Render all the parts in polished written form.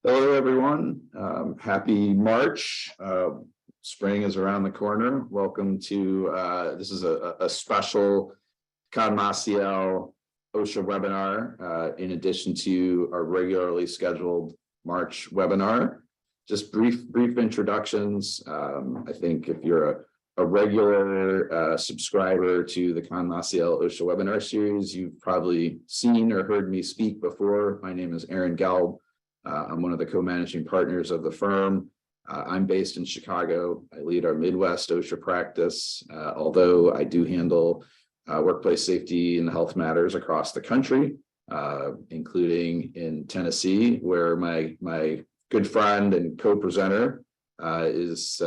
Hello, everyone. Happy March. Spring is around the corner. Welcome to this is a special Conn Maciel OSHA webinar in addition to our regularly scheduled March webinar. Just brief introductions. I think if you're a regular subscriber to the Conn Maciel OSHA webinar series, you've probably seen or heard me speak before. My name is Aaron Gelb. I'm one of the co-managing partners of the firm. I'm based in Chicago. I lead our Midwest OSHA practice, although I do handle workplace safety and health matters across the country, including in Tennessee, where my good friend and co-presenter is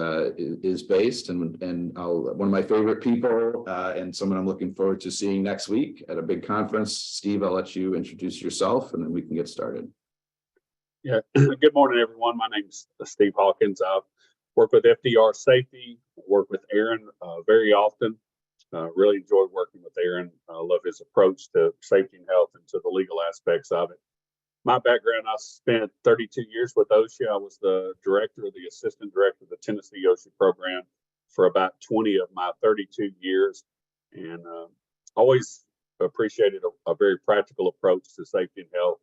based, and one of my favorite people, and someone I'm looking forward to seeing next week at a big conference. Steve, I'll let you introduce yourself, and then we can get started. Yeah, good morning, everyone. My name is Steve Hawkins. I work with FDR Safety, work with Aaron very often. Really enjoy working with Aaron. I love his approach to safety and health and to the legal aspects of it. My background, I spent 32 years with OSHA. I was the assistant director of the Tennessee OSHA program for about 20 of my 32 years, and always appreciated a very practical approach to safety and health.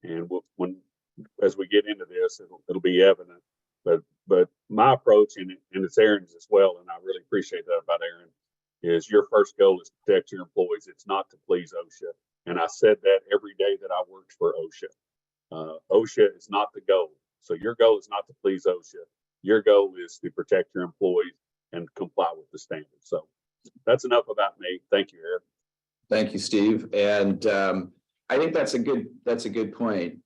And as we get into this, it'll be evident. But my approach, and it's Aaron's as well, and I really appreciate that about Aaron, is your first goal is to protect your employees. It's not to please OSHA. And I said that every day that I worked for OSHA. OSHA is not the goal. So your goal is not to please OSHA. Your goal is to protect your employees and comply with the standards. So that's enough about me. Thank you, Aaron. Thank you, Steve. And I think that's a good point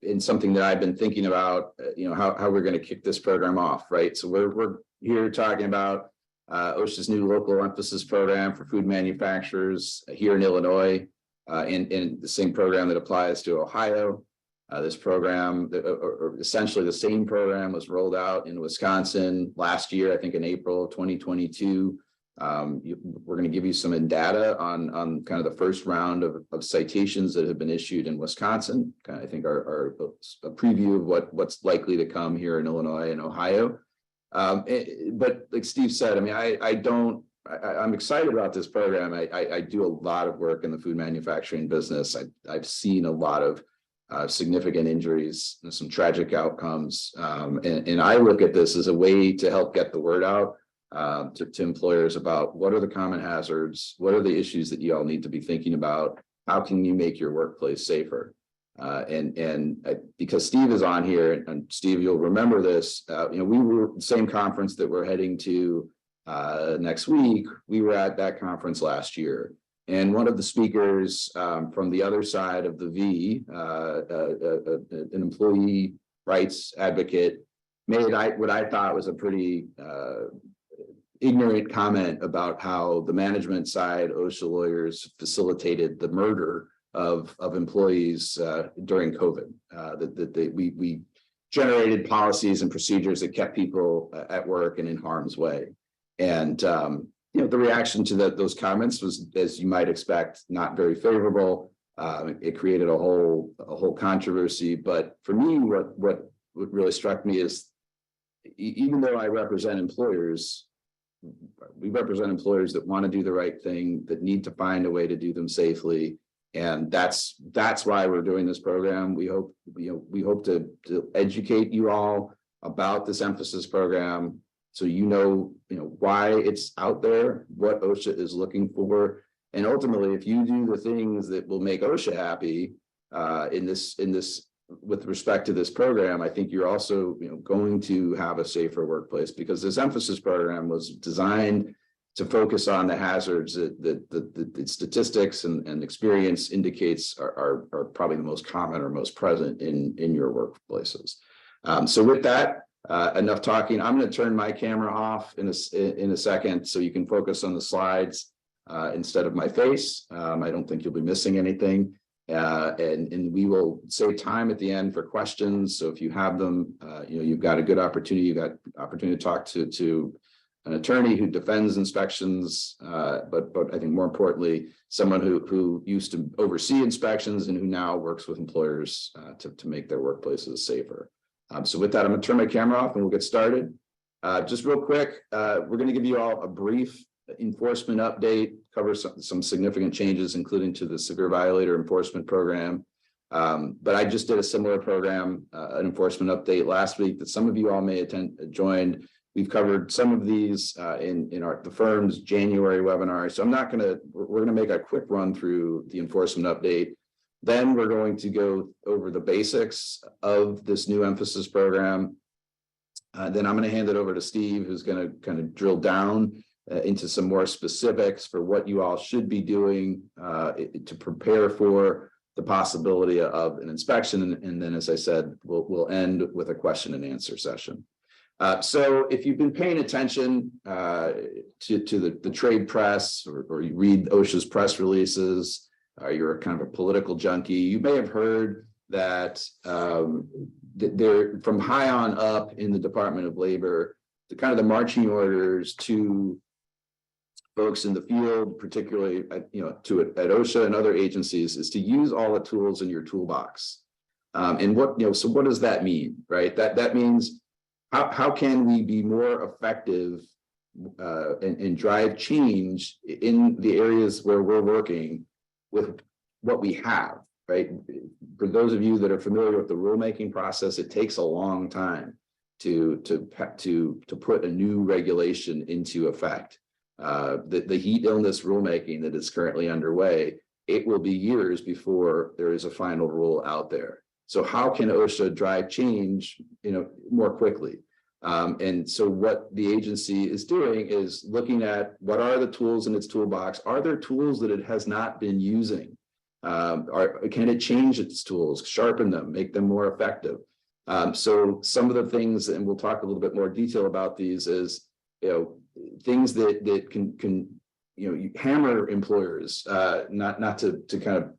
in something that I've been thinking about, how we're going to kick this program off, right? So we're here talking about OSHA's new local emphasis program for food manufacturers here in Illinois, and the same program that applies to Ohio. This program, or essentially the same program, was rolled out in Wisconsin last year, I think in April of 2022. We're going to give you some data on kind of the first round of citations that have been issued in Wisconsin. I think are a preview of what's likely to come here in Illinois and Ohio. But like Steve said, I mean, I'm excited about this program. I do a lot of work in the food manufacturing business. I've seen a lot of significant injuries and some tragic outcomes. And I look at this as a way to help get the word out to employers about what are the common hazards, what are the issues that you all need to be thinking about, how can you make your workplace safer? Because Steve is on here, and Steve, you'll remember this, we were at the same conference that we're heading to next week. We were at that conference last year, and one of the speakers from the other side of the V, an employee rights advocate, made what I thought was a pretty ignorant comment about how the management side, OSHA lawyers, facilitated the murder of employees during COVID. We generated policies and procedures that kept people at work and in harm's way. And the reaction to those comments was, as you might expect, not very favorable. It created a whole controversy. But for me, what really struck me is, even though I represent employers, we represent employers that want to do the right thing, that need to find a way to do them safely. And that's why we're doing this program. We hope to educate you all about this emphasis program, so you know why it's out there, what OSHA is looking for, and ultimately, if you do the things that will make OSHA happy in this with respect to this program, I think you're also going to have a safer workplace, because this emphasis program was designed to focus on the hazards that the statistics and experience indicates are probably the most common or most present in your workplaces. So with that, enough talking. I'm going to turn my camera off in a second so you can focus on the slides instead of my face. I don't think you'll be missing anything. And we will save time at the end for questions. So if you have them, you've got a good opportunity. You've got opportunity to talk to an attorney who defends inspections, but I think more importantly, someone who used to oversee inspections and who now works with employers to make their workplaces safer. So with that, I'm going to turn my camera off and we'll get started. Just real quick, we're going to give you all a brief enforcement update, cover some significant changes, including to the severe violator enforcement program. But I just did a similar program, an enforcement update last week that some of you all may joined. We've covered some of these in the firm's January webinar. So we're going to make a quick run through the enforcement update. Then we're going to go over the basics of this new emphasis program. Then I'm going to hand it over to Steve, who's going to kind of drill down into some more specifics for what you all should be doing to prepare for the possibility of an inspection. And then, as I said, we'll end with a question and answer session. So if you've been paying attention to the trade press or you read OSHA's press releases, you're kind of a political junkie, you may have heard that they're from high on up in the Department of Labor, the kind of the marching orders to folks in the field, particularly at OSHA and other agencies, is to use all the tools in your toolbox. And so what does that mean, right? That means how can we be more effective and drive change in the areas where we're working with what we have, right? For those of you that are familiar with the rulemaking process, it takes a long time to put a new regulation into effect. The heat illness rulemaking that is currently underway, it will be years before there is a final rule out there. So how can OSHA drive change, more quickly? And so what the agency is doing is looking at what are the tools in its toolbox. Are there tools that it has not been using? Can it change its tools, sharpen them, make them more effective? So some of the things, and we'll talk a little bit more detail about these, is things that can hammer employers, not to kind of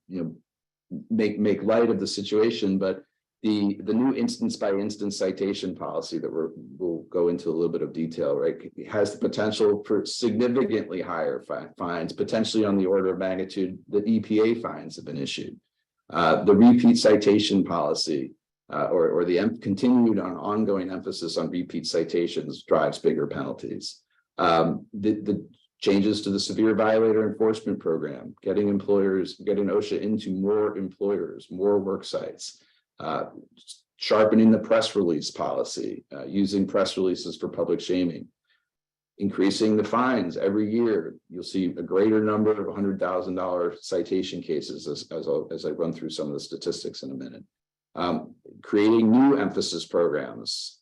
make light of the situation, but the new instance by instance citation policy that we'll go into a little bit of detail, right? It has the potential for significantly higher fines, potentially on the order of magnitude that EPA fines have been issued. The repeat citation policy or the continued ongoing emphasis on repeat citations drives bigger penalties. The changes to the severe violator enforcement program, getting OSHA into more employers, more work sites. Sharpening the press release policy, using press releases for public shaming, increasing the fines every year. You'll see a greater number of $100,000 citation cases as I run through some of the statistics in a minute. Creating new emphasis programs,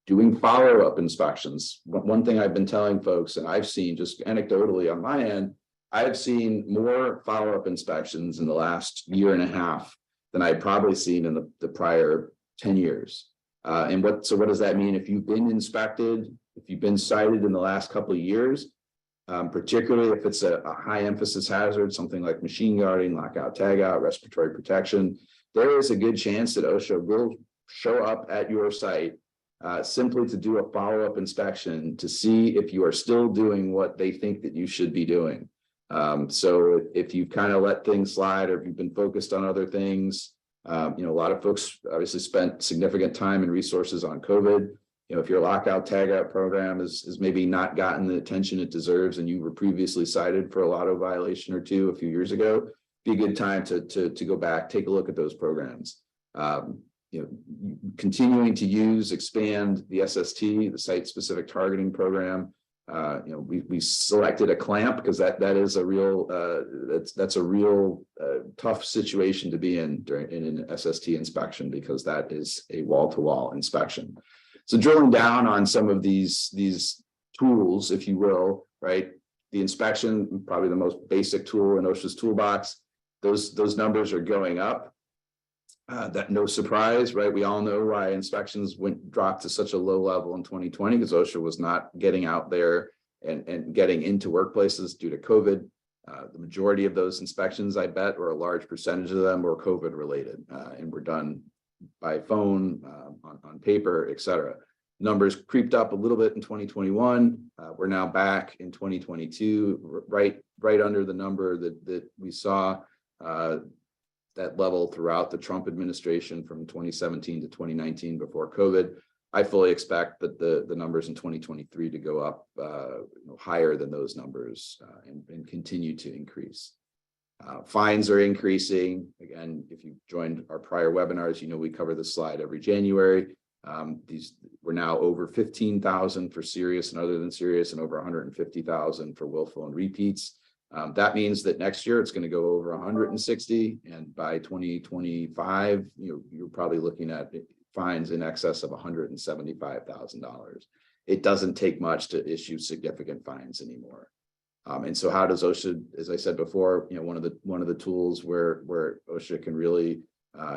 doing follow-up inspections. One thing I've been telling folks, and I've seen just anecdotally on my end, I've seen more follow-up inspections in the last year and a half than I'd probably seen in the prior 10 years. So what does that mean? If you've been inspected, if you've been cited in the last couple of years, particularly if it's a high emphasis hazard, something like machine guarding, lockout, tagout, respiratory protection, there is a good chance that OSHA will show up at your site simply to do a follow-up inspection to see if you are still doing what they think that you should be doing. So if you've kind of let things slide or if you've been focused on other things, a lot of folks obviously spent significant time and resources on COVID. If your lockout tagout program is maybe not gotten the attention it deserves and you were previously cited for a lotto violation or two a few years ago, be a good time to go back, take a look at those programs. Continuing to expand the SST, the site specific targeting program. We selected a clamp because that is a real that's a real tough situation to be in during an SST inspection, because that is a wall-to-wall inspection. So drilling down on some of these tools, if you will, right? The inspection, probably the most basic tool in OSHA's toolbox. Those numbers are going up. That no surprise, right? We all know why inspections dropped to such a low level in 2020, because OSHA was not getting out there and getting into workplaces due to COVID. The majority of those inspections, I bet, or a large percentage of them, were COVID related and were done by phone, on paper, et cetera. Numbers creeped up a little bit in 2021. We're now back in 2022, right under the number that we saw that level throughout the Trump administration from 2017 to 2019 before COVID. I fully expect that the numbers in 2023 to go up higher than those numbers and continue to increase. Fines are increasing. Again, if you joined our prior webinars, we cover this slide every January. We're now over 15,000 for serious and other than serious, and over 150,000 for willful and repeats. That means that next year it's going to go over 160, and by 2025, you're probably looking at fines in excess of $175,000. It doesn't take much to issue significant fines anymore. And so how does OSHA, as I said before, one of the tools where OSHA can really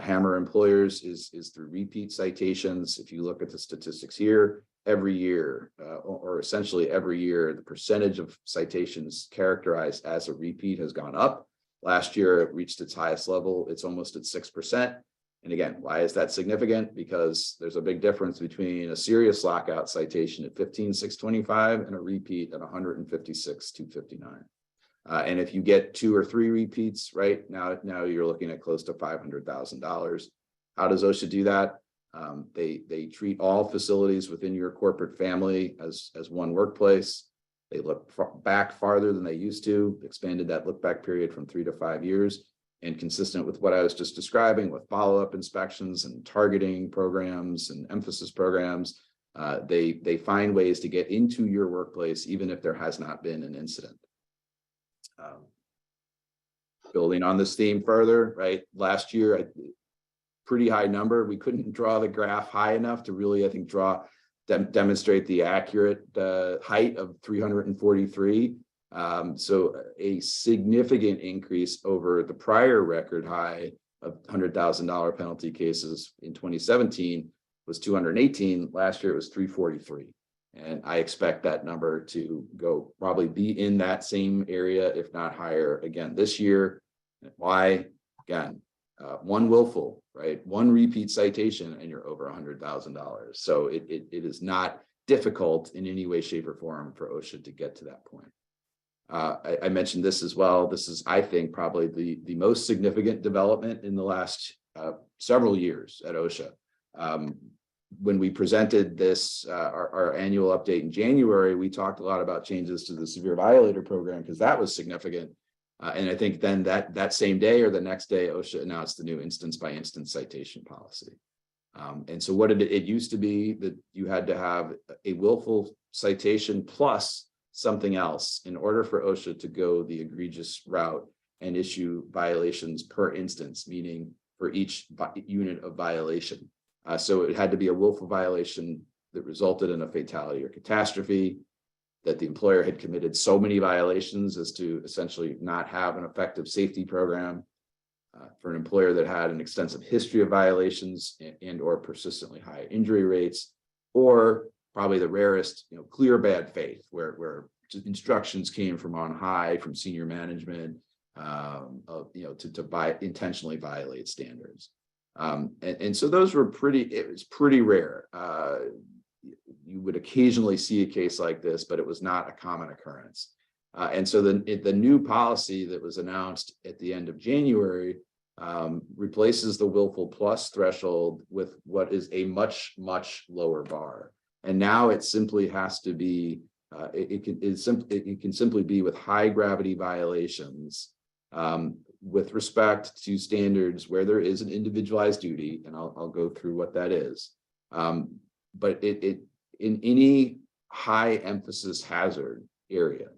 hammer employers is through repeat citations. If you look at the statistics here, every year, or essentially every year, the percentage of citations characterized as a repeat has gone up. Last year, it reached its highest level. It's almost at 6%. And again, why is that significant? Because there's a big difference between a serious lockout citation at 15,625 and a repeat at 156,259. And if you get 2 or 3 repeats, right now you're looking at close to $500,000. How does OSHA do that? They treat all facilities within your corporate family as one workplace. They look back farther than they used to, expanded that look back period from 3 to 5 years. And consistent with what I was just describing with follow-up inspections and targeting programs and emphasis programs, they find ways to get into your workplace even if there has not been an incident. Building on this theme further, right? Last year, pretty high number. We couldn't draw the graph high enough to really, I think, demonstrate the accurate height of 343. So a significant increase over the prior record high of $100,000 penalty cases in 2017 was 218. Last year it was 343. And I expect that number to probably be in that same area, if not higher again this year. Why? Again, one willful, right? One repeat citation and you're over $100,000. So it is not difficult in any way, shape, or form for OSHA to get to that point. I mentioned this as well. This is, I think, probably the most significant development in the last several years at OSHA. When we presented this, our annual update in January, we talked a lot about changes to the severe violator program because that was significant. And I think then that same day or the next day, OSHA announced the new instance by instance citation policy. And so what it used to be that you had to have a willful citation plus something else in order for OSHA to go the egregious route and issue violations per instance, meaning for each unit of violation. So it had to be a willful violation that resulted in a fatality or catastrophe, that the employer had committed so many violations as to essentially not have an effective safety program, for an employer that had an extensive history of violations and or persistently high injury rates, or probably the rarest, clear bad faith, where instructions came from on high, from senior management, to intentionally violate standards. And so those were it was pretty rare. You would occasionally see a case like this, but it was not a common occurrence. And so the new policy that was announced at the end of January replaces the willful plus threshold with what is a much, much lower bar. And now it simply has to be, it can simply be with high gravity violations with respect to standards where there is an individualized duty, and I'll go through what that is. But in any high emphasis hazard area,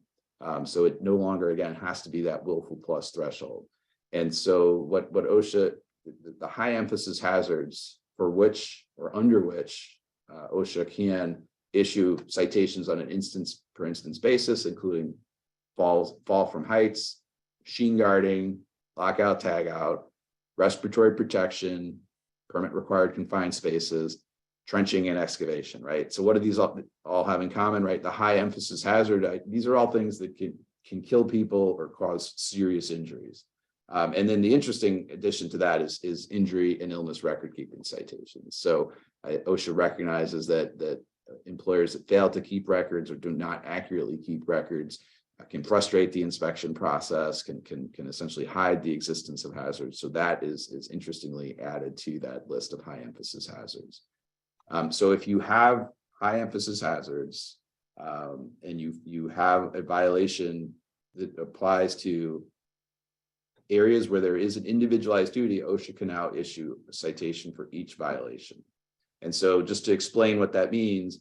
so it no longer, again, has to be that willful plus threshold. And so what OSHA, the high emphasis hazards for which or under which OSHA can issue citations on an instance per instance basis, including fall from heights, machine guarding, lockout, tagout, respiratory protection, permit required confined spaces, trenching and excavation, right? So what do these all have in common, right? The high emphasis hazard, these are all things that can kill people or cause serious injuries. And then the interesting addition to that is injury and illness record keeping citations. So OSHA recognizes that employers that fail to keep records or do not accurately keep records can frustrate the inspection process, can essentially hide the existence of hazards. So that is interestingly added to that list of high emphasis hazards. So if you have high emphasis hazards and you have a violation that applies to areas where there is an individualized duty, OSHA can now issue a citation for each violation. And so just to explain what that means,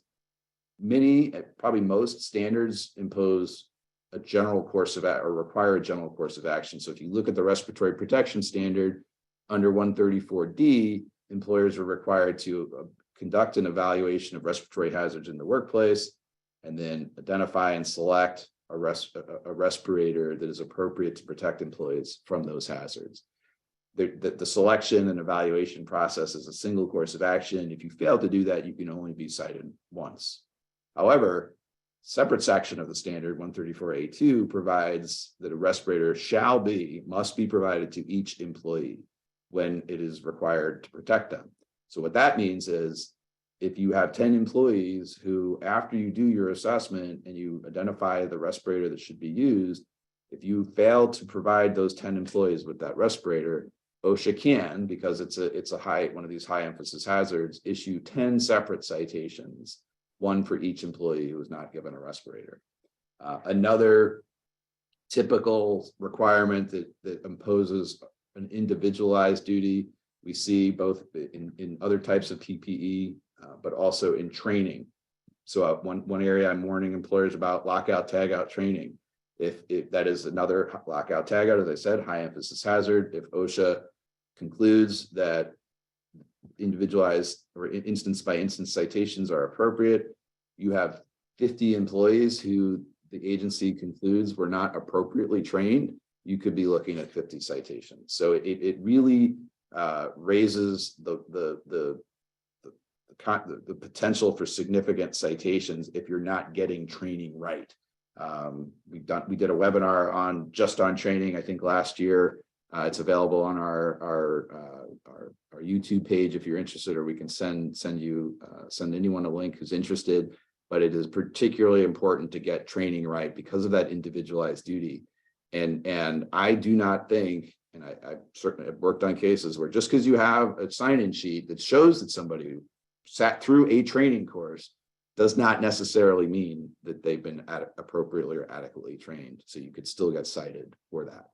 many, probably most standards impose a general course of or require a general course of action. So if you look at the respiratory protection standard under 134D, employers are required to conduct an evaluation of respiratory hazards in the workplace and then identify and select a respirator that is appropriate to protect employees from those hazards. The selection and evaluation process is a single course of action. If you fail to do that, you can only be cited once. However, separate section of the standard 134A2 provides that a respirator must be provided to each employee when it is required to protect them. So what that means is if you have 10 employees who, after you do your assessment and you identify the respirator that should be used, if you fail to provide those 10 employees with that respirator, OSHA can, because it's one of these high emphasis hazards, issue 10 separate citations, one for each employee who is not given a respirator. Another typical requirement that imposes an individualized duty, we see both in other types of PPE, but also in training. So one area I'm warning employers about: lockout tagout training. If that is another lockout tagout, as I said, high emphasis hazard. If OSHA concludes that individualized or instance by instance citations are appropriate, you have 50 employees who the agency concludes were not appropriately trained, you could be looking at 50 citations. So it really raises the potential for significant citations if you're not getting training right. We did a webinar on training, I think last year. It's available on our YouTube page if you're interested, or we can send anyone a link who's interested. But it is particularly important to get training right because of that individualized duty. And I do not think, and I certainly have worked on cases where just because you have a sign-in sheet that shows that somebody sat through a training course does not necessarily mean that they've been appropriately or adequately trained. So you could still get cited for that.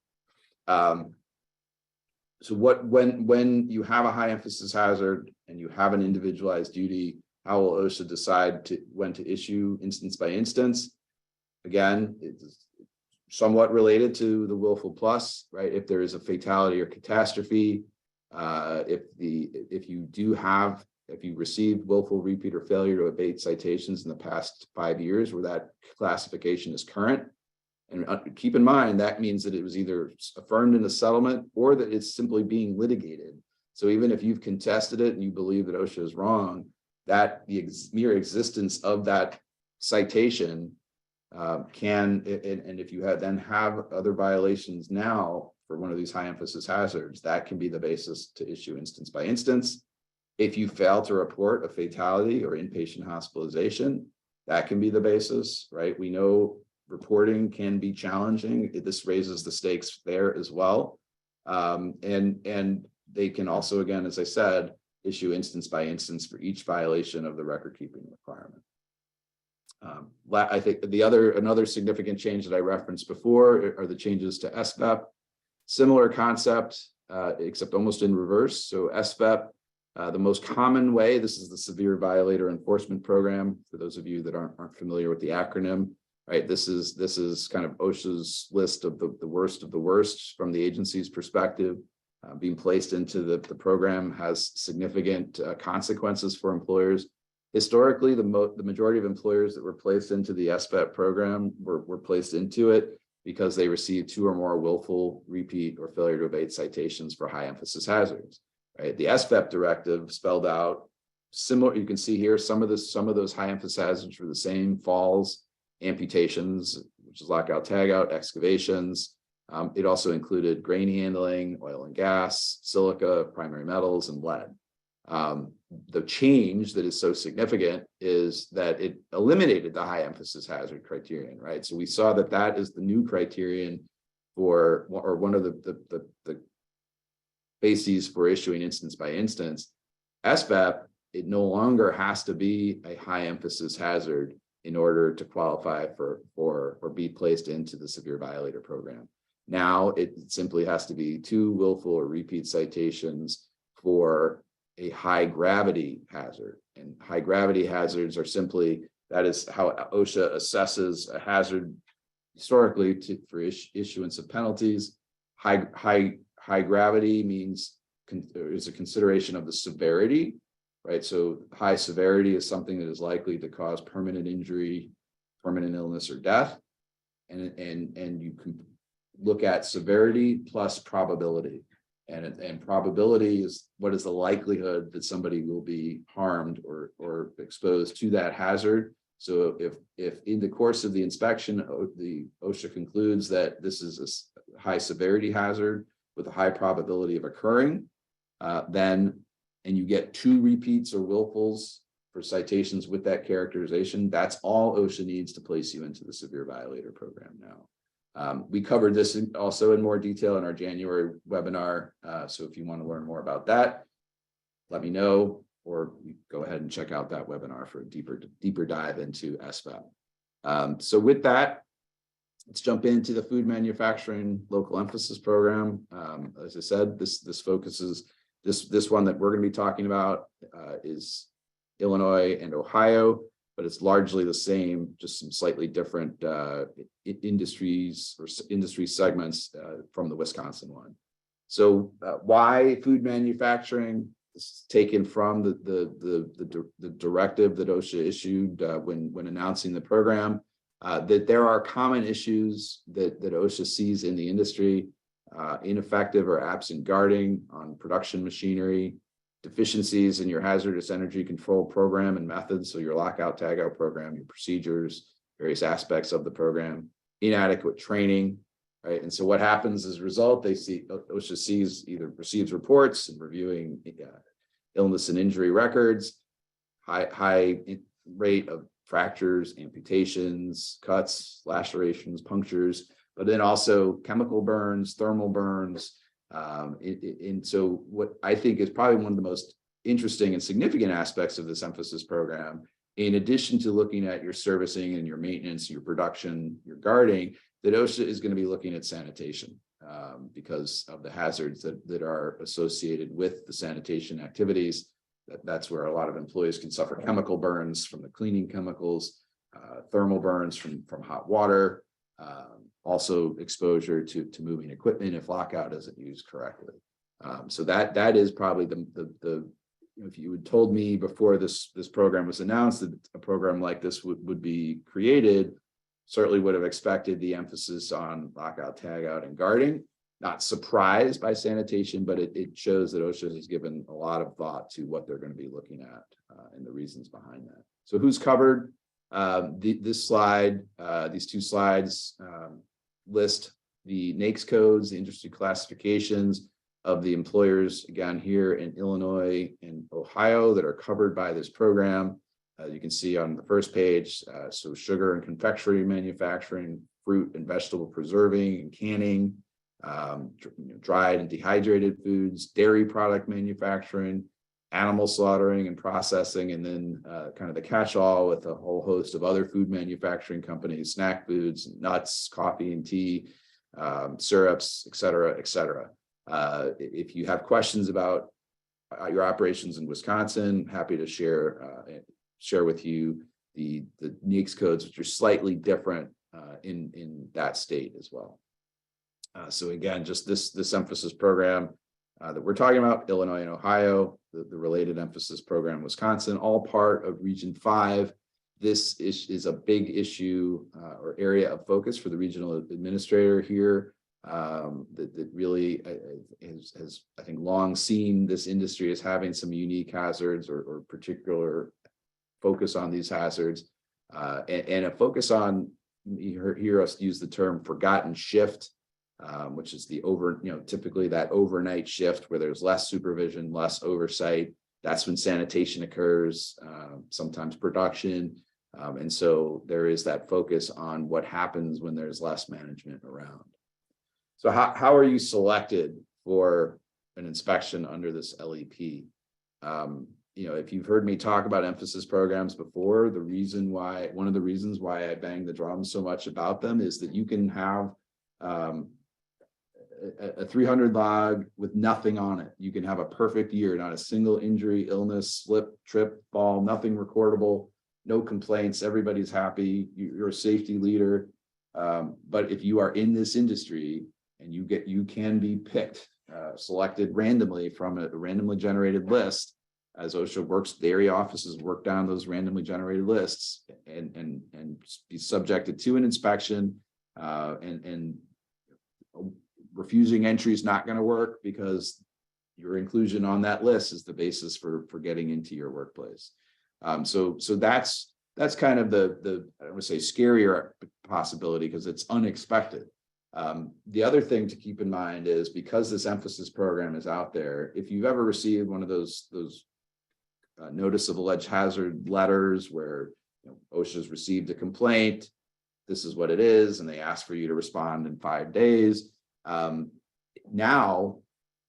So when you have a high emphasis hazard and you have an individualized duty, how will OSHA decide when to issue instance by instance? Again, it's somewhat related to the willful plus, right? If there is a fatality or catastrophe, if you received willful repeat or failure to abate citations in the past 5 years where that classification is current. And keep in mind, that means that it was either affirmed in the settlement or that it's simply being litigated. So even if you've contested it and you believe that OSHA is wrong, that the mere existence of that citation can, and if you then have other violations now for one of these high emphasis hazards, that can be the basis to issue instance by instance. If you fail to report a fatality or inpatient hospitalization, that can be the basis, right? We know reporting can be challenging. This raises the stakes there as well. And they can also, again, as I said, issue instance by instance for each violation of the record keeping requirement. I think another significant change that I referenced before are the changes to SVEP. Similar concept, except almost in reverse. So SVEP, the most common way, this is the Severe Violator Enforcement Program. For those of you that aren't familiar with the acronym, right? This is kind of OSHA's list of the worst from the agency's perspective. Being placed into the program has significant consequences for employers. Historically, the majority of employers that were placed into the SVEP program were placed into it because they received 2 or more willful repeat or failure to abate citations for high emphasis hazards. Right? The SVEP directive spelled out similar. You can see here some of those high emphasis hazards were the same: falls, amputations, which is lockout tagout, excavations. It also included grain handling, oil and gas, silica, primary metals, and lead. The change that is so significant is that it eliminated the high emphasis hazard criterion, right? So we saw that that is the new criterion for, or one of the bases for issuing instance by instance. SVEP, it no longer has to be a high emphasis hazard in order to qualify for or be placed into the severe violator program. Now it simply has to be 2 willful or repeat citations for a high gravity hazard. And high gravity hazards are simply, that is how OSHA assesses a hazard historically for issuance of penalties. High gravity means is a consideration of the severity, right? So high severity is something that is likely to cause permanent injury, permanent illness, or death. And you can look at severity plus probability. And probability is what is the likelihood that somebody will be harmed or exposed to that hazard. So if in the course of the inspection, the OSHA concludes that this is a high severity hazard with a high probability of occurring, and you get 2 repeats or willfuls for citations with that characterization, that's all OSHA needs to place you into the severe violator program now. We covered this also in more detail in our January webinar. So if you want to learn more about that, let me know, or you go ahead and check out that webinar for a deeper dive into SVEP. So with that, let's jump into the food manufacturing local emphasis program. As I said, this focuses, this one that we're going to be talking about is Illinois and Ohio, but it's largely the same, just some slightly different industries or industry segments from the Wisconsin one. So why food manufacturing? This is taken from the directive that OSHA issued when announcing the program, that there are common issues that OSHA sees in the industry, ineffective or absent guarding on production machinery, deficiencies in your hazardous energy control program and methods, so your lockout tagout program, your procedures, various aspects of the program, inadequate training, right? And so what happens as a result, OSHA receives reports and reviewing illness and injury records, high rate of fractures, amputations, cuts, lacerations, punctures, but then also chemical burns, thermal burns. And so what I think is probably one of the most interesting and significant aspects of this emphasis program, in addition to looking at your servicing and your maintenance, your production, your guarding, that OSHA is going to be looking at sanitation because of the hazards that are associated with the sanitation activities. That's where a lot of employees can suffer chemical burns from the cleaning chemicals, thermal burns from hot water, also exposure to moving equipment if lockout isn't used correctly. So that is probably if you had told me before this program was announced that a program like this would be created, certainly would have expected the emphasis on lockout, tagout, and guarding. Not surprised by sanitation, but it shows that OSHA has given a lot of thought to what they're going to be looking at and the reasons behind that. So who's covered? This slide, these 2 slides list the NAICS codes, the industry classifications of the employers, again, here in Illinois and Ohio that are covered by this program. You can see on the first page, so sugar and confectionery manufacturing, fruit and vegetable preserving and canning, dried and dehydrated foods, dairy product manufacturing, animal slaughtering and processing, and then kind of the catch-all with a whole host of other food manufacturing companies, snack foods, nuts, coffee and tea, syrups, et cetera, et cetera. If you have questions about your operations in Wisconsin, happy to share with you the NAICS codes, which are slightly different in that state as well. So again, just this emphasis program that we're talking about, Illinois and Ohio, the related emphasis program, Wisconsin, all part of Region 5. This is a big issue or area of focus for the regional administrator here that really has, I think, long seen this industry as having some unique hazards or particular focus on these hazards and a focus on, you hear us use the term forgotten shift, which is the typically that overnight shift where there's less supervision, less oversight, That's when sanitation occurs, sometimes production. And so there is that focus on what happens when there's less management around. So how are you selected for an inspection under this LEP? If you've heard me talk about emphasis programs before, one of the reasons why I bang the drum so much about them is that you can have a 300 log with nothing on it. You can have a perfect year, not a single injury, illness, slip, trip, fall, nothing recordable, no complaints, everybody's happy, you're a safety leader. But if you are in this industry and you can be picked, selected randomly from a randomly generated list, as OSHA works, the area offices work down those randomly generated lists and be subjected to an inspection, and refusing entry is not going to work because your inclusion on that list is the basis for getting into your workplace. So that's kind of the I don't want to say scarier possibility because it's unexpected. The other thing to keep in mind is because this emphasis program is out there, if you've ever received one of those notice of alleged hazard letters where OSHA's received a complaint, this is what it is, and they ask for you to respond in 5 days. Now,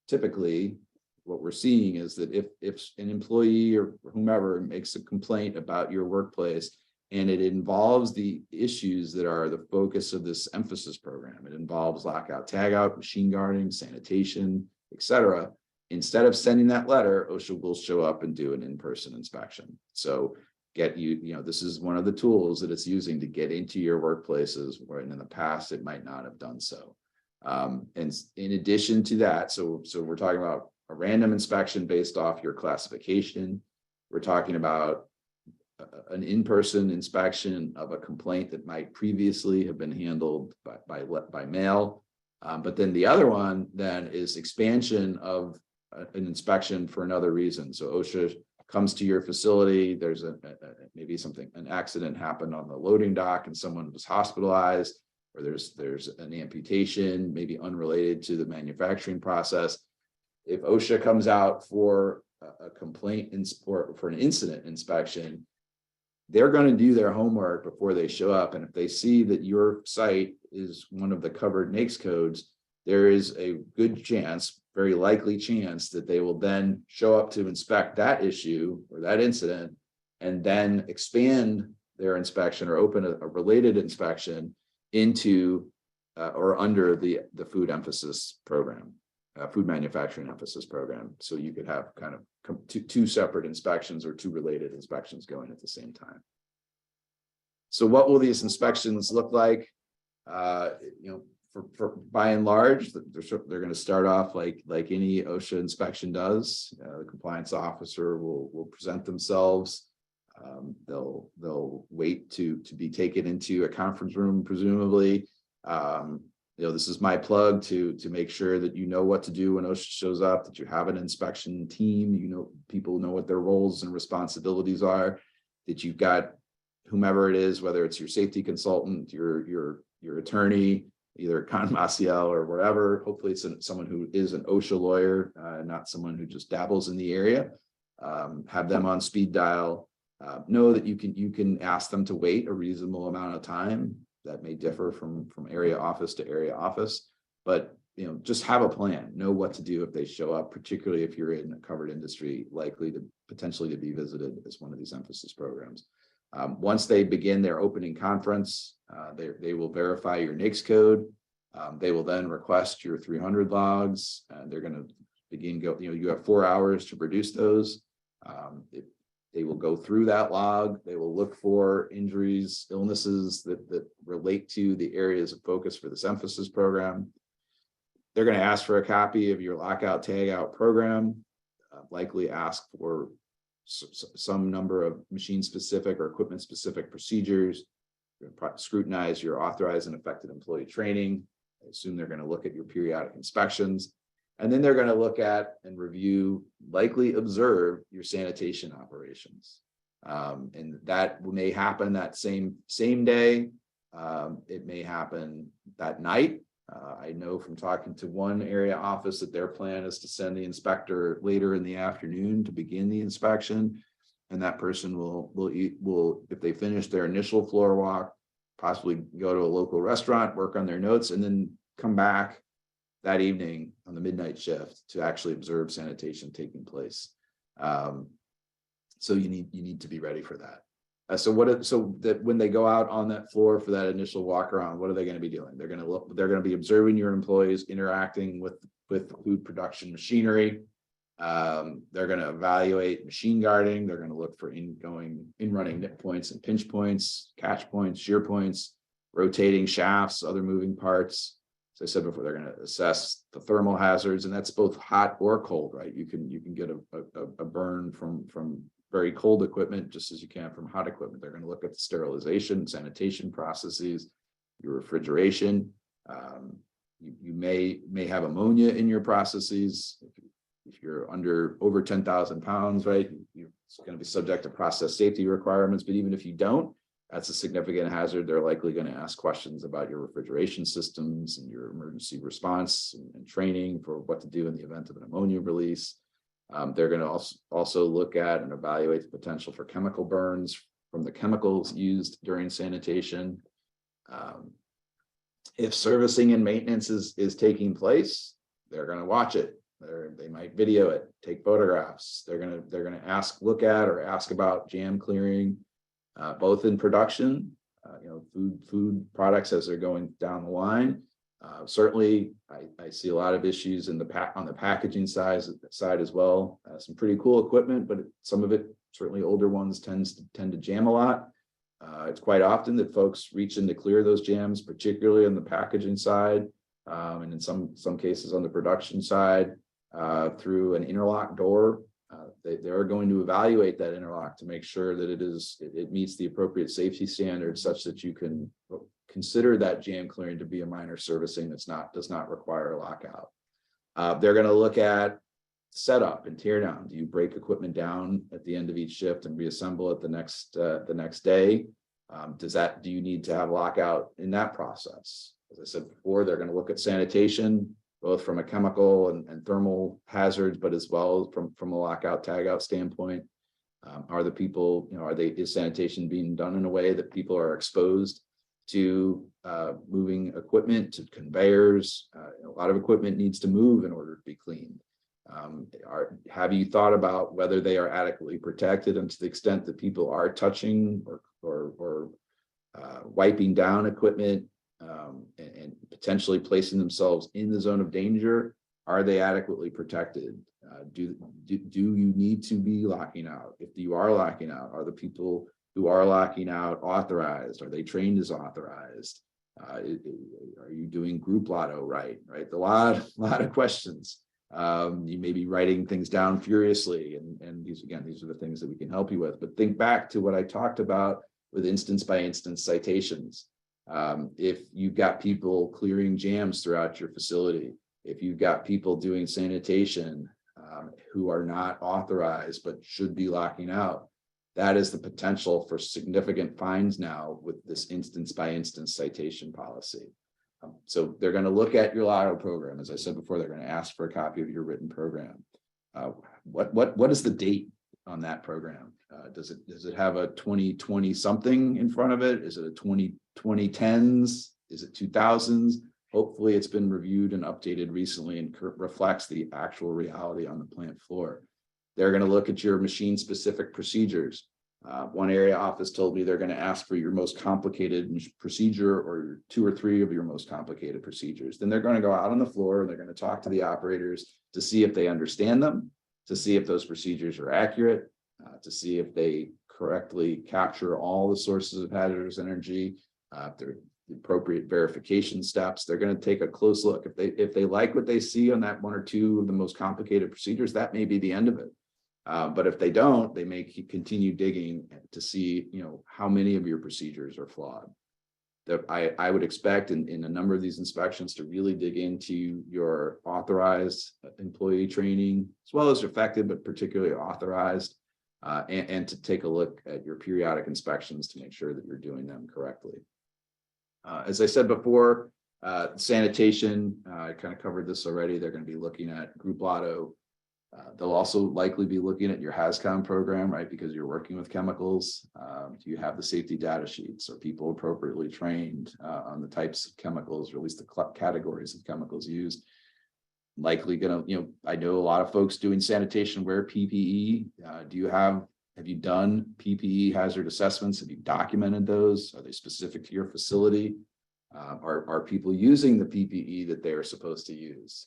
typically, what we're seeing is that if an employee or whomever makes a complaint about your workplace and it involves the issues that are the focus of this emphasis program, it involves lockout, tagout, machine guarding, sanitation, etc. Instead of sending that letter, OSHA will show up and do an in-person inspection. So this is one of the tools that it's using to get into your workplaces where in the past it might not have done so. And in addition to that, so we're talking about a random inspection based off your classification. We're talking about an in-person inspection of a complaint that might previously have been handled by mail. But then the other one then is expansion of an inspection for another reason. So OSHA comes to your facility, there's maybe an accident happened on the loading dock and someone was hospitalized, or there's an amputation, maybe unrelated to the manufacturing process. If OSHA comes out for a complaint or for an incident inspection, they're going to do their homework before they show up. And if they see that your site is one of the covered NAICS codes, there is a good chance, very likely chance, that they will then show up to inspect that issue or that incident and then expand their inspection or open a related inspection into or under the food emphasis program, food manufacturing emphasis program. So you could have kind of two separate inspections or two related inspections going at the same time. So what will these inspections look like? For by and large, they're going to start off like any OSHA inspection does. The compliance officer will present themselves. They'll wait to be taken into a conference room, presumably. This is my plug to make sure that you know what to do when OSHA shows up, that you have an inspection team, people know what their roles and responsibilities are, that you've got whomever it is, whether it's your safety consultant, your attorney, either Conn, Maciel, or wherever. Hopefully it's someone who is an OSHA lawyer, not someone who just dabbles in the area. Have them on speed dial. Know that you can ask them to wait a reasonable amount of time. That may differ from area office to area office, but just have a plan. Know what to do if they show up, particularly if you're in a covered industry, likely to potentially be visited as one of these emphasis programs. Once they begin their opening conference, they will verify your NAICS code. They will then request your 300 logs. They're going to begin you have 4 hours to produce those. They will go through that log. They will look for injuries, illnesses that relate to the areas of focus for this emphasis program. They're going to ask for a copy of your lockout tagout program, likely ask for some number of machine specific or equipment specific procedures, scrutinize your authorized and affected employee training. I assume they're going to look at your periodic inspections. And then they're going to look at and review, likely observe your sanitation operations. And that may happen that same day. It may happen that night. I know from talking to one area office that their plan is to send the inspector later in the afternoon to begin the inspection. And that person will, if they finish their initial floor walk, possibly go to a local restaurant, work on their notes, and then come back that evening on the midnight shift to actually observe sanitation taking place. So you need to be ready for that. So that when they go out on that floor for that initial walk around, what are they going to be doing? They're going to be observing your employees interacting with food production machinery. They're going to evaluate machine guarding. They're going to look for in-running nip points and pinch points, catch points, shear points, rotating shafts, other moving parts. As I said before, they're going to assess the thermal hazards, and that's both hot or cold, right? You can get a burn from very cold equipment just as you can from hot equipment. They're going to look at the sterilization, sanitation processes, your refrigeration. You may have ammonia in your processes. If you're over 10,000 pounds, right, you're going to be subject to process safety requirements. But even if you don't, that's a significant hazard. They're likely going to ask questions about your refrigeration systems and your emergency response and training for what to do in the event of an ammonia release. They're going to also look at and evaluate the potential for chemical burns from the chemicals used during sanitation. If servicing and maintenance is taking place, they're going to watch it. They might video it, take photographs. They're going to look at or ask about jam clearing, both in production, food products as they're going down the line. Certainly, I see a lot of issues on the packaging side as well. Some pretty cool equipment, but some of it, certainly older ones, tend to jam a lot. It's quite often that folks reach in to clear those jams, particularly on the packaging side, and in some cases on the production side, through an interlock door. They are going to evaluate that interlock to make sure that it meets the appropriate safety standards, such that you can consider that jam clearing to be a minor servicing does not require a lockout. They're going to look at setup and tear down. Do you break equipment down at the end of each shift and reassemble it the next day? Do you need to have lockout in that process? As I said before, they're going to look at sanitation, both from a chemical and thermal hazards, but as well from a lockout tagout standpoint. Is sanitation being done in a way that people are exposed to moving equipment, to conveyors? A lot of equipment needs to move in order to be cleaned. Have you thought about whether they are adequately protected, and to the extent that people are touching or wiping down equipment and potentially placing themselves in the zone of danger, are they adequately protected? Do you need to be locking out? If you are locking out, are the people who are locking out authorized? Are they trained as authorized? Are you doing group lotto right? A lot of questions. You may be writing things down furiously, and these are the things that we can help you with. But think back to what I talked about with instance by instance citations. If you've got people clearing jams throughout your facility, if you've got people doing sanitation who are not authorized but should be locking out, that is the potential for significant fines now with this instance by instance citation policy. So they're going to look at your lotto program. As I said before, they're going to ask for a copy of your written program. What is the date on that program? Does it have a 2020 something in front of it? Is it a 2010s? Is it 2000s? Hopefully it's been reviewed and updated recently and reflects the actual reality on the plant floor. They're going to look at your machine specific procedures. One area office told me they're going to ask for your most complicated procedure or 2 or 3 of your most complicated procedures. Then they're going to go out on the floor and they're going to talk to the operators to see if they understand them, to see if those procedures are accurate, to see if they correctly capture all the sources of hazardous energy, the appropriate verification steps. They're going to take a close look. If they like what they see on that 1 or 2 of the most complicated procedures, that may be the end of it. But if they don't, they may continue digging to see, how many of your procedures are flawed. That I would expect in a number of these inspections to really dig into your authorized employee training, as well as effective, but particularly authorized, and to take a look at your periodic inspections to make sure that you're doing them correctly. As I said before, Sanitation, I kind of covered this already. They're going to be looking at group lotto. They'll also likely be looking at your HAZCOM program, right? Because you're working with chemicals. Do you have the safety data sheets? Are people appropriately trained on the types of chemicals, or at least the categories of chemicals used? Likely gonna, I know a lot of folks doing sanitation wear PPE. Have you done PPE hazard assessments? Have you documented those? Are they specific to your facility? Are people using the PPE that they are supposed to use?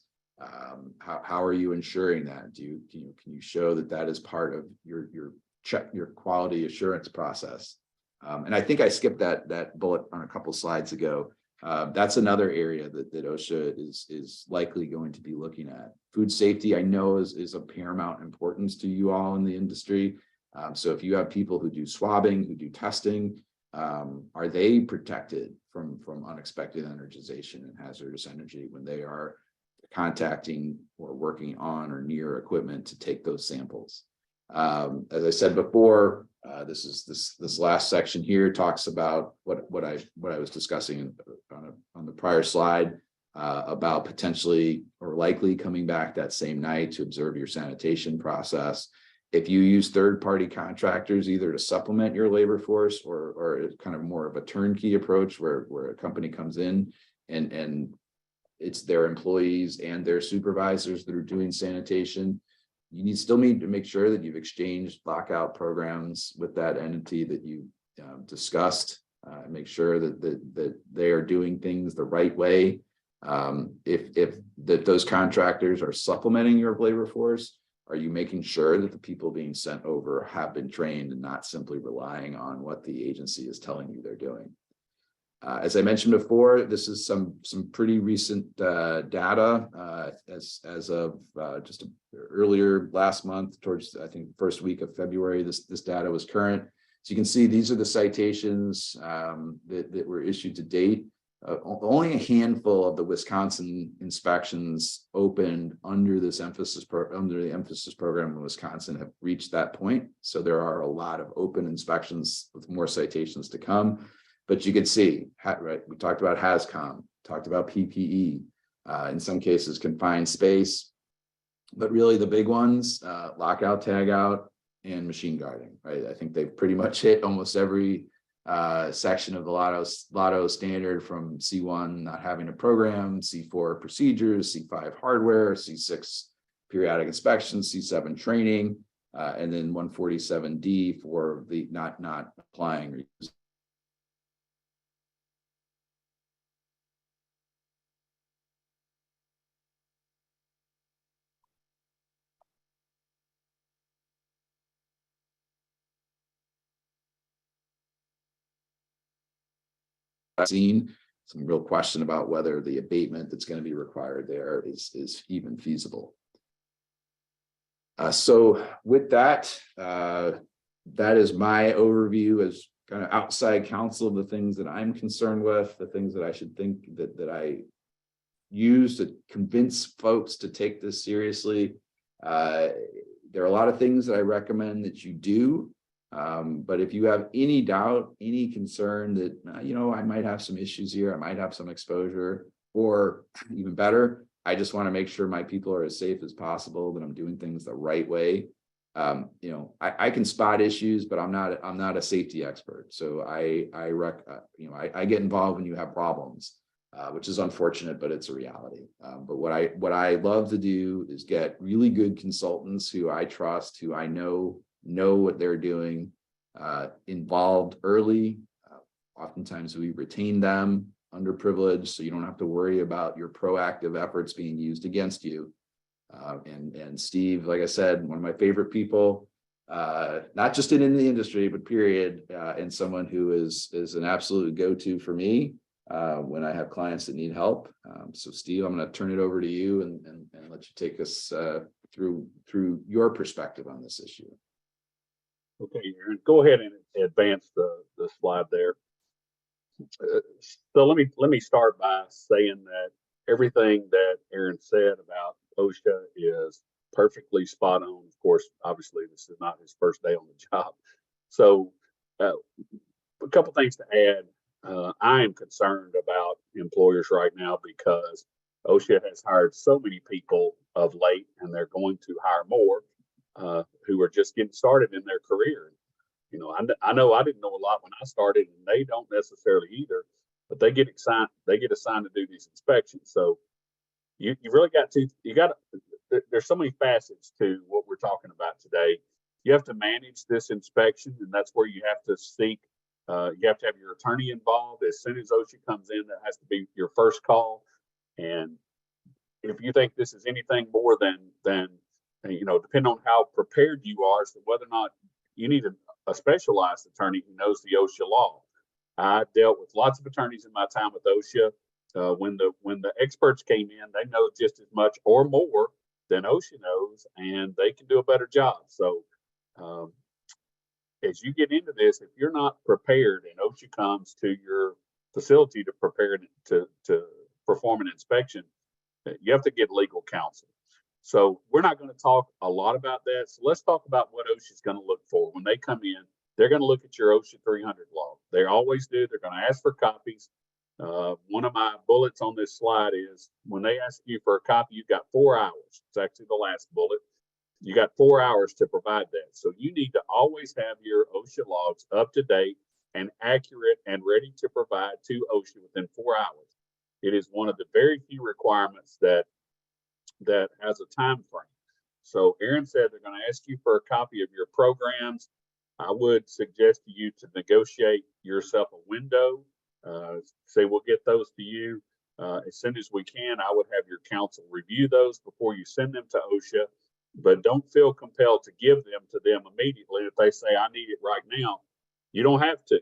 How are you ensuring that? Can you show that is part of your quality assurance process? And I think I skipped that bullet on a couple slides ago. That's another area that OSHA is likely going to be looking at. Food safety, I know, is of paramount importance to you all in the industry. So if you have people who do swabbing, who do testing, are they protected from unexpected energization and hazardous energy when they are contacting or working on or near equipment to take those samples? As I said before, this last section here talks about what I was discussing on the prior slide about potentially or likely coming back that same night to observe your sanitation process. If you use third-party contractors, either to supplement your labor force or kind of more of a turnkey approach where a company comes in and it's their employees and their supervisors that are doing sanitation, you still need to make sure that you've exchanged lockout programs with that entity that you discussed. Make sure that they are doing things the right way. If those contractors are supplementing your labor force, are you making sure that the people being sent over have been trained and not simply relying on what the agency is telling you they're doing? As I mentioned before, this is some pretty recent data as of just earlier last month, towards I think first week of February. This data was current, so you can see these are the citations that were issued to date. Only a handful of the Wisconsin inspections opened under the emphasis program in Wisconsin have reached that point. So there are a lot of open inspections with more citations to come. But you could see, right? We talked about HAZCOM, talked about PPE, in some cases confined space, but really the big ones, lockout, tagout, and machine guarding, right? I think they've pretty much hit almost every section of the lotto standard, from C1 not having a program, C4 procedures, C5 hardware, C6 periodic inspections, C7 training, and then 147D for the not applying or using. Seen some real question about whether the abatement that's going to be required there is even feasible. So with that, that is my overview as kind of outside counsel of the things that I'm concerned with, the things that I should think that I use to convince folks to take this seriously. There are a lot of things that I recommend that you do. But if you have any doubt, any concern that, I might have some issues here, I might have some exposure, or even better, I just want to make sure my people are as safe as possible, that I'm doing things the right way. I can spot issues, but I'm not a safety expert. So I get involved when you have problems, which is unfortunate, but it's a reality. But what I love to do is get really good consultants who I trust, who I know what they're doing, involved early. Oftentimes we retain them underprivileged, so you don't have to worry about your proactive efforts being used against you. And Steve, like I said, one of my favorite people, not just in the industry, but period, and someone who is an absolute go-to for me when I have clients that need help. So Steve, I'm going to turn it over to you and let you take us through your perspective on this issue. Okay, Aaron, go ahead and advance the slide there. So let me start by saying that everything that Aaron said about OSHA is perfectly spot on. Of course, obviously, this is not his first day on the job. So a couple things to add. I am concerned about employers right now because OSHA has hired so many people of late, and they're going to hire more who are just getting started in their career. You know, I know I didn't know a lot when I started, and they don't necessarily either, but they get assigned to do these inspections. So you really there's so many facets to what we're talking about today. You have to manage this inspection, and that's where you have to have your attorney involved. As soon as OSHA comes in, that has to be your first call. And if you think this is anything more than depending on how prepared you are as to whether or not you need a specialized attorney who knows the OSHA law. I dealt with lots of attorneys in my time with OSHA. When the experts came in, they know just as much or more than OSHA knows, and they can do a better job. So as you get into this, if you're not prepared and OSHA comes to your facility to prepare to perform an inspection, you have to get legal counsel. So we're not going to talk a lot about that. So let's talk about what OSHA is going to look for when they come in. They're going to look at your OSHA 300 log. They always do. They're going to ask for copies. One of my bullets on this slide is when they ask you for a copy, you've got 4 hours. It's actually the last bullet. You got 4 hours to provide that. So you need to always have your OSHA logs up to date and accurate and ready to provide to OSHA within 4 hours. It is one of the very few requirements that has a time frame. So Aaron said they're going to ask you for a copy of your programs. I would suggest to you to negotiate yourself a window. Say we'll get those to you as soon as we can. I would have your counsel review those before you send them to OSHA, but don't feel compelled to give them to them immediately. If they say, I need it right now, you don't have to.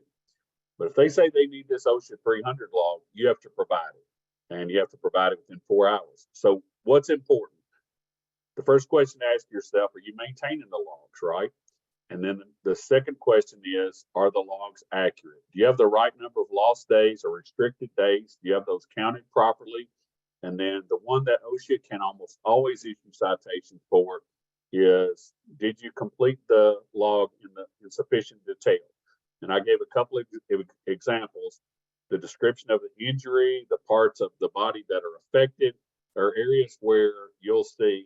But if they say they need this OSHA 300 log, you have to provide it, and you have to provide it within 4 hours. So what's important? The first question to ask yourself, are you maintaining the logs, right? And then the second question is, are the logs accurate? Do you have the right number of lost days or restricted days? Do you have those counted properly? And then the one that OSHA can almost always issue citations for is, did you complete the log in sufficient detail? And I gave a couple of examples. The description of the injury, the parts of the body that are affected, or areas where you'll see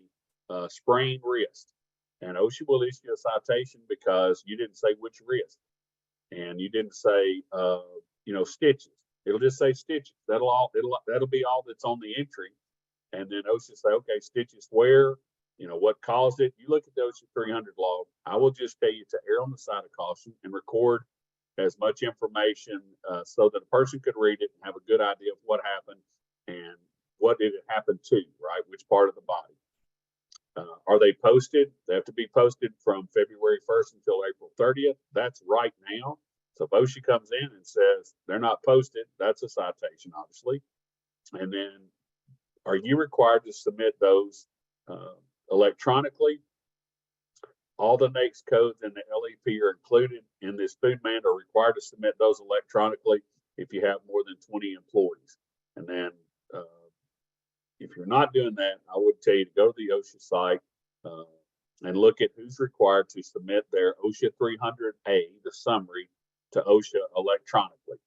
sprained wrist. And OSHA will issue a citation because you didn't say which wrist, and you didn't say stitches. It'll just say stitches. That'll be all that's on the entry. And then OSHA say, okay, stitches where, what caused it. You look at the OSHA 300 log. I will just tell you to err on the side of caution and record as much information so that a person could read it and have a good idea of what happened and what did it happen to, right? Which part of the body. Are they posted? They have to be posted from February 1st until April 30th. That's right now. So if OSHA comes in and says they're not posted, that's a citation, obviously. And then, are you required to submit those electronically? All the NAICS codes and the LEP are included in this food manual, are required to submit those electronically if you have more than 20 employees. And then if you're not doing that, I would tell you to go to the OSHA site and look at who's required to submit their OSHA 300A, the summary, to OSHA electronically,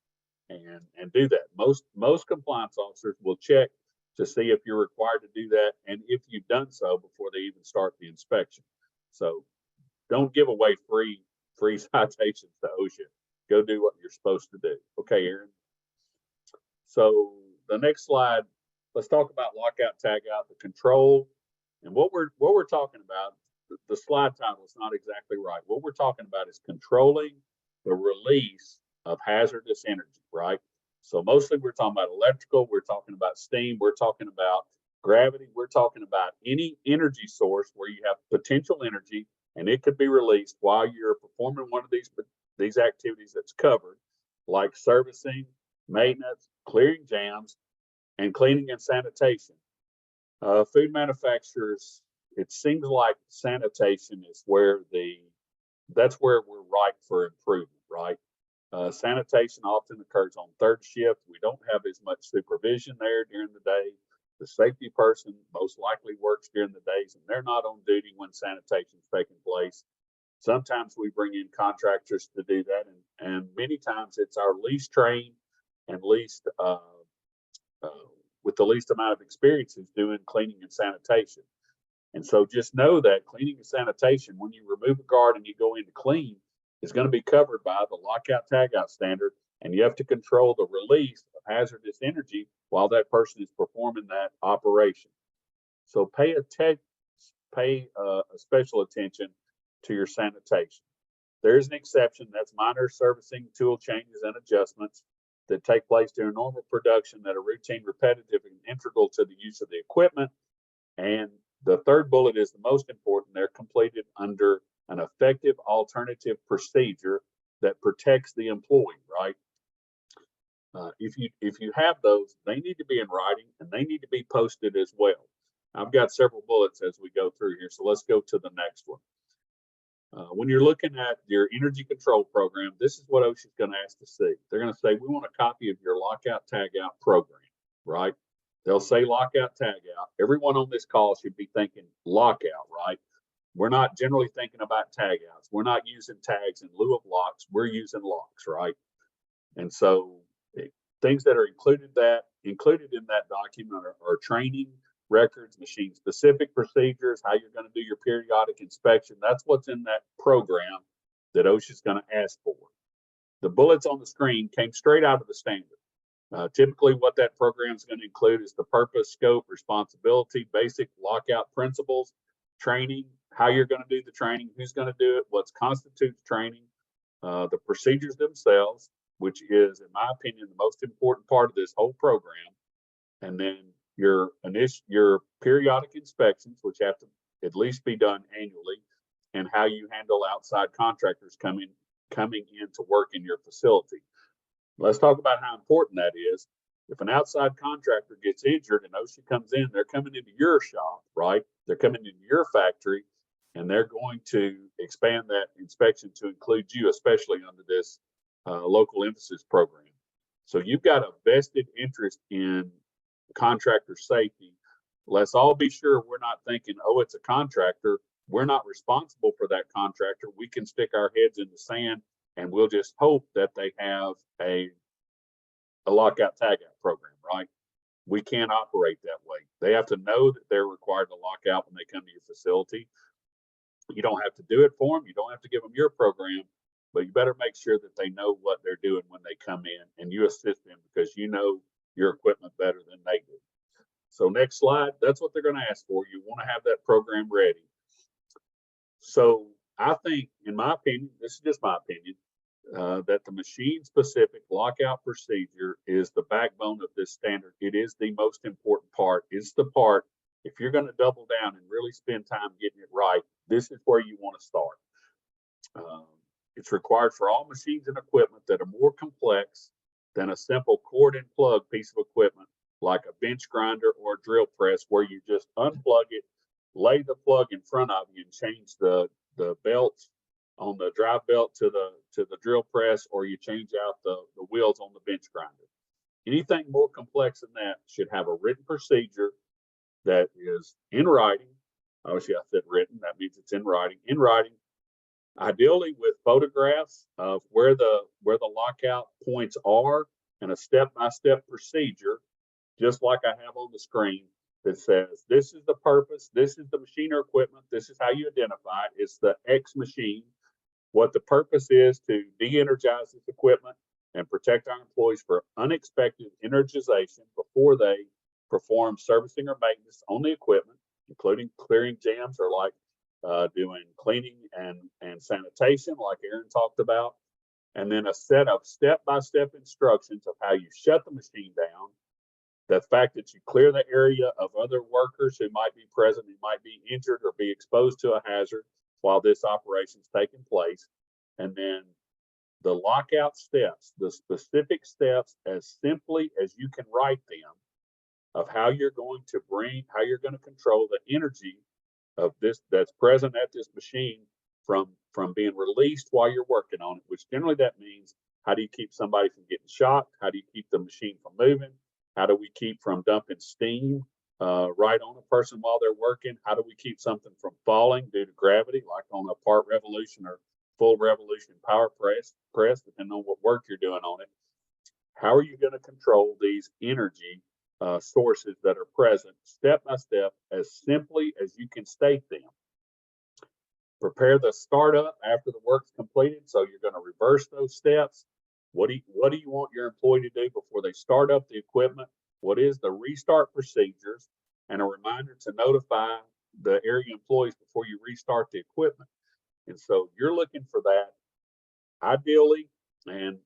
and do that. Most compliance officers will check to see if you're required to do that and if you've done so before they even start the inspection. So don't give away free citations to OSHA. Go do what you're supposed to do. Okay, Aaron. So the next slide. Let's talk about lockout, tag out, the control, and what we're talking about. The slide title is not exactly right. What we're talking about is controlling the release of hazardous energy, right? So mostly we're talking about electrical, we're talking about steam, we're talking about gravity, we're talking about any energy source where you have potential energy and it could be released while you're performing one of these activities that's covered, like servicing, maintenance, clearing jams, and cleaning and sanitation. Food manufacturers, it seems like sanitation is that's where we're ripe for improvement, right? Sanitation often occurs on third shift. We don't have as much supervision there during the day. The safety person most likely works during the days, and they're not on duty when sanitation is taking place. Sometimes we bring in contractors to do that, and many times it's our least trained and least with the least amount of experience is doing cleaning and sanitation. And so just know that cleaning and sanitation, when you remove a guard and you go in to clean, is going to be covered by the lockout tagout standard, and you have to control the release of hazardous energy while that person is performing that operation. So pay a special attention to your sanitation. There is an exception, that's minor servicing, tool changes, and adjustments that take place during normal production that are routine, repetitive, and integral to the use of the equipment. And the third bullet is the most important. They're completed under an effective alternative procedure that protects the employee, right? If you have those, they need to be in writing and they need to be posted as well. I've got several bullets as we go through here, so let's go to the next one. When you're looking at your energy control program, this is what OSHA is going to ask to see. They're going to say, we want a copy of your lockout tagout program, right? They'll say lockout tagout. Everyone on this call should be thinking lockout, right? We're not generally thinking about tagouts. We're not using tags in lieu of locks. We're using locks, right? And so things that are included in that document are training records, machine specific procedures, how you're going to do your periodic inspection. That's what's in that program that OSHA is going to ask for. The bullets on the screen came straight out of the standard. Typically what that program is going to include is the purpose, scope, responsibility, basic lockout principles, training, how you're going to do the training, who's going to do it, what constitutes training, the procedures themselves, which is, in my opinion, the most important part of this whole program, and then your periodic inspections, which have to at least be done annually, and how you handle outside contractors coming in to work in your facility. Let's talk about how important that is. If an outside contractor gets injured and OSHA comes in, they're coming into your shop, right? They're coming into your factory, and they're going to expand that inspection to include you, especially under this local emphasis program. So you've got a vested interest in contractor safety. Let's all be sure we're not thinking, oh, it's a contractor. We're not responsible for that contractor. We can stick our heads in the sand and we'll just hope that they have a lockout tagout program, right? We can't operate that way. They have to know that they're required to lock out when they come to your facility. You don't have to do it for them. You don't have to give them your program, but you better make sure that they know what they're doing when they come in, and you assist them because you know your equipment better than they do. So next slide, that's what they're going to ask for. You want to have that program ready. So I think, in my opinion, this is just my opinion, that the machine-specific lockout procedure is the backbone of this standard. It is the most important part. It's the part, if you're going to double down and really spend time getting it right, this is where you want to start. It's required for all machines and equipment that are more complex than a simple cord and plug piece of equipment like a bench grinder or a drill press, where you just unplug it, lay the plug in front of you, and change the belts on the drive belt to the drill press, or you change out the wheels on the bench grinder. Anything more complex than that should have a written procedure that is in writing. Obviously, I said written. That means it's in writing. In writing, ideally with photographs of where the lockout points are, and a step-by-step procedure, just like I have on the screen, that says this is the purpose, this is the machine or equipment, this is how you identify it. It's the X machine. What the purpose is to de-energize this equipment and protect our employees for unexpected energization before they perform servicing or maintenance on the equipment, including clearing jams, or like doing cleaning and sanitation, like Aaron talked about. And then a set of step-by-step instructions of how you shut the machine down, the fact that you clear the area of other workers who might be present, who might be injured or be exposed to a hazard while this operation is taking place. And then the lockout steps, the specific steps, as simply as you can write them, of how you're going to control the energy of this that's present at this machine from being released while you're working on it, which generally that means, how do you keep somebody from getting shocked? How do you keep the machine from moving? How do we keep from dumping steam right on a person while they're working? How do we keep something from falling due to gravity, like on a part revolution or full revolution power press, depending on what work you're doing on it? how are you going to control these energy sources that are present step by step, as simply as you can state them. Prepare the startup after the work's completed. So you're going to reverse those steps. What do you want your employee to do before they start up the equipment? What is the restart procedures? And a reminder to notify the area employees before you restart the equipment. And so you're looking for that ideally, and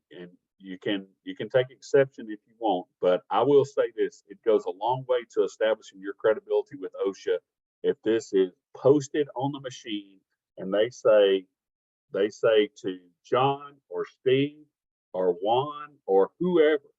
you can take exception if you want, but I will say this: it goes a long way to establishing your credibility with OSHA if this is posted on the machine and they say to John or Steve or Juan or whoever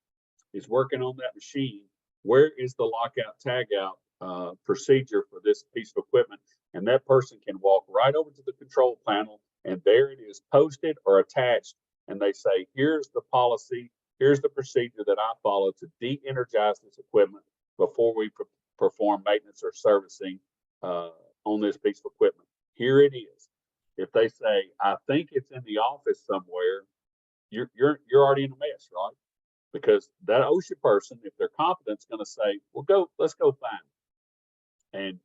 is working on that machine, where is the lockout tagout procedure for this piece of equipment? And that person can walk right over to the control panel, and there it is, posted or attached. And they say, here's the policy, here's the procedure that I follow to de-energize this equipment before we perform maintenance or servicing on this piece of equipment. Here it is. If they say, I think it's in the office somewhere, you're already in a mess, right? Because that OSHA person, if they're competent, is going to say, well, let's go find it.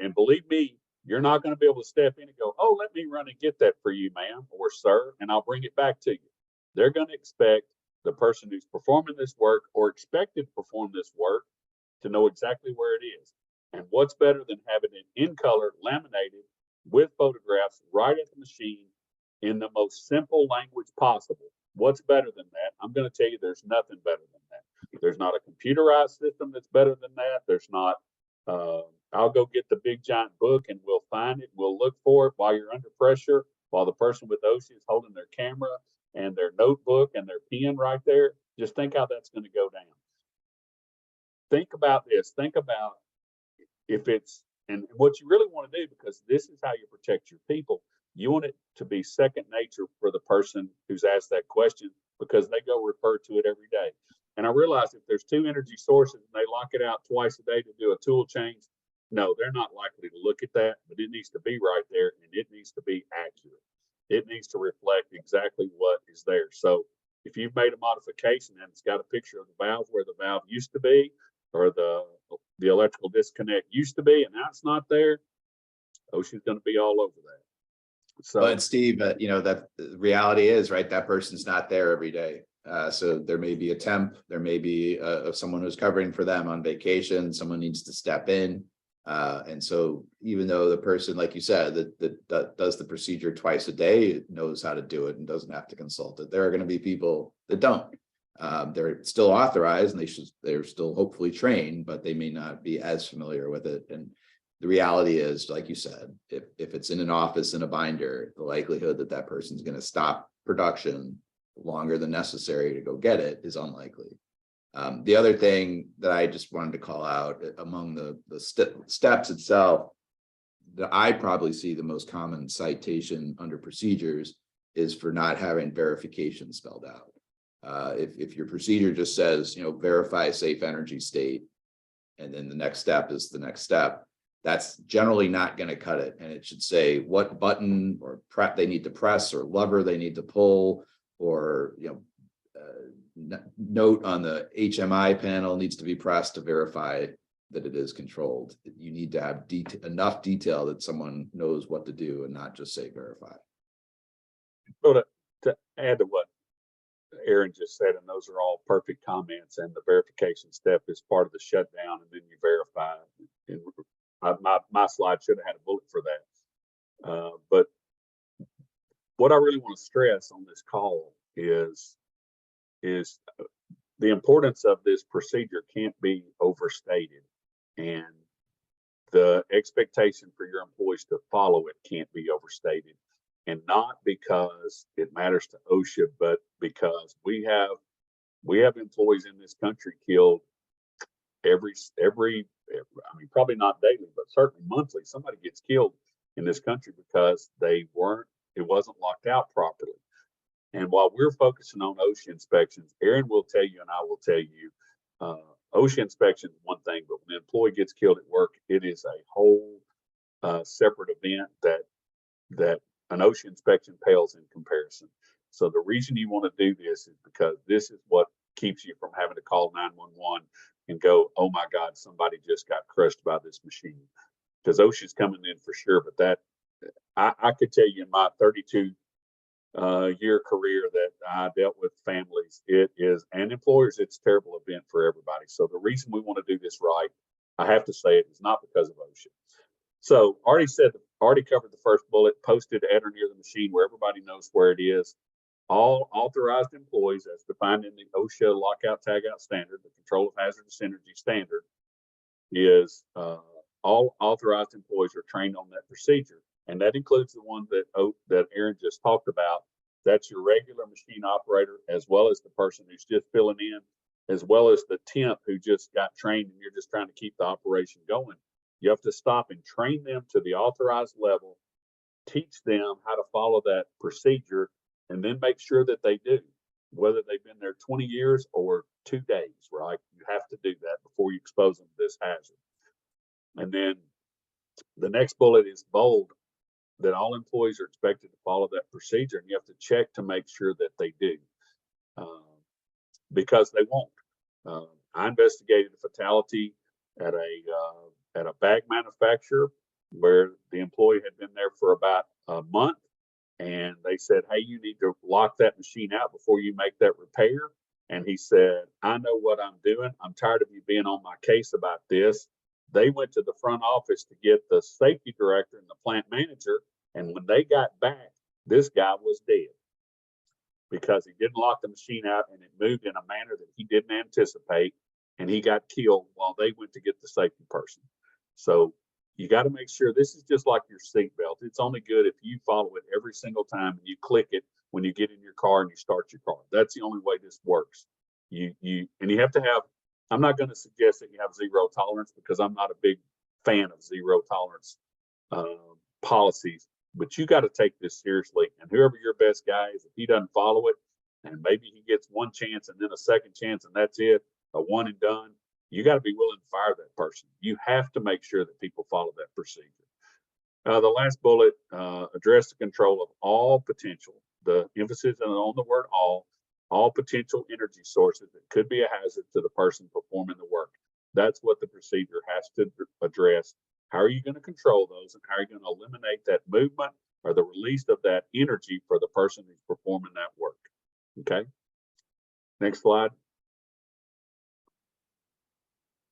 And believe me, you're not going to be able to step in and go, oh, let me run and get that for you, ma'am or sir, and I'll bring it back to you. They're going to expect the person who's performing this work or expected to perform this work to know exactly where it is. And what's better than having it in color, laminated with photographs right at the machine in the most simple language possible? What's better than that? I'm going to tell you there's nothing better than that. There's not a computerized system that's better than that. There's not, I'll go get the big giant book and we'll find it. We'll look for it while you're under pressure, while the person with OSHA is holding their camera and their notebook and their pen right there. Just think how that's going to go down. Think about this. Think about if it's, and what you really want to do, because this is how you protect your people. You want it to be second nature for the person who's asked that question, because they go refer to it every day. And I realize if there's two energy sources and they lock it out twice a day to do a tool change, no, they're not likely to look at that, but it needs to be right there and it needs to be accurate. It needs to reflect exactly what is there. So if you've made a modification and it's got a picture of the valve where the valve used to be, or the electrical disconnect used to be, and now it's not there, OSHA's going to be all over that. So, but Steve, that the reality is, right, that person's not there every day. So there may be a temp, there may be someone who's covering for them on vacation, someone needs to step in. And so even though the person, like you said, that does the procedure twice a day, knows how to do it and doesn't have to consult it, there are going to be people that don't. They're still authorized and they're still hopefully trained, but they may not be as familiar with it. And the reality is, like you said, if it's in an office in a binder, the likelihood that that person's going to stop production longer than necessary to go get it is unlikely. The other thing that I just wanted to call out among the steps itself, that I probably see the most common citation under procedures is for not having verification spelled out. If your procedure just says, verify safe energy state, and then the next step is the next step, that's generally not going to cut it. And it should say what button or they need to press or lever they need to pull, or note on the HMI panel needs to be pressed to verify that it is controlled. You need to have enough detail that someone knows what to do and not just say verify. So to add to what Aaron just said, and those are all perfect comments, and the verification step is part of the shutdown, and then you verify. And my slide should have had a bullet for that. But what I really want to stress on this call is the importance of this procedure can't be overstated, and the expectation for your employees to follow it can't be overstated. And not because it matters to OSHA, but because we have employees in this country killed every, I mean, probably not daily, but certainly monthly. Somebody gets killed in this country because it wasn't locked out properly. And while we're focusing on OSHA inspections, Aaron will tell you, and I will tell you, OSHA inspection is one thing, but when an employee gets killed at work, it is a whole separate event that an OSHA inspection pales in comparison. So the reason you want to do this is because this is what keeps you from having to call 911 and go, oh my God, somebody just got crushed by this machine. Because OSHA's coming in for sure, but that I could tell you in my 32 year career that I dealt with families, it is, and employers, it's a terrible event for everybody. So the reason we want to do this right, I have to say it, is not because of OSHA. So already covered the first bullet, posted at or near the machine where everybody knows where it is. All authorized employees, as defined in the OSHA lockout tagout standard, the Control of Hazardous Energy standard, is all authorized employees are trained on that procedure. And that includes the one that Aaron just talked about. That's your regular machine operator, as well as the person who's just filling in, as well as the temp who just got trained and you're just trying to keep the operation going. You have to stop and train them to the authorized level, teach them how to follow that procedure, and then make sure that they do, whether they've been there 20 years or 2 days, right? You have to do that before you expose them to this hazard. And then the next bullet is bold, that all employees are expected to follow that procedure, and you have to check to make sure that they do, because they won't. I investigated a fatality at a bag manufacturer where the employee had been there for about a month, and they said, hey, you need to lock that machine out before you make that repair. And he said, I know what I'm doing. I'm tired of you being on my case about this. They went to the front office to get the safety director and the plant manager. And when they got back, this guy was dead because he didn't lock the machine out and it moved in a manner that he didn't anticipate. And he got killed while they went to get the safety person. So you got to make sure, this is just like your seatbelt. It's only good if you follow it every single time and you click it when you get in your car and you start your car. That's the only way this works. And you have to have, I'm not going to suggest that you have zero tolerance, because I'm not a big fan of zero tolerance policies, but you got to take this seriously. And whoever your best guy is, if he doesn't follow it, and maybe he gets one chance and then a second chance and that's it, a one and done, you got to be willing to fire that person. You have to make sure that people follow that procedure. The last bullet, address the control of all potential, the emphasis on the word all potential energy sources that could be a hazard to the person performing the work. That's what the procedure has to address. How are you going to control those, and how are you going to eliminate that movement or the release of that energy for the person who's performing that work? Okay. Next slide.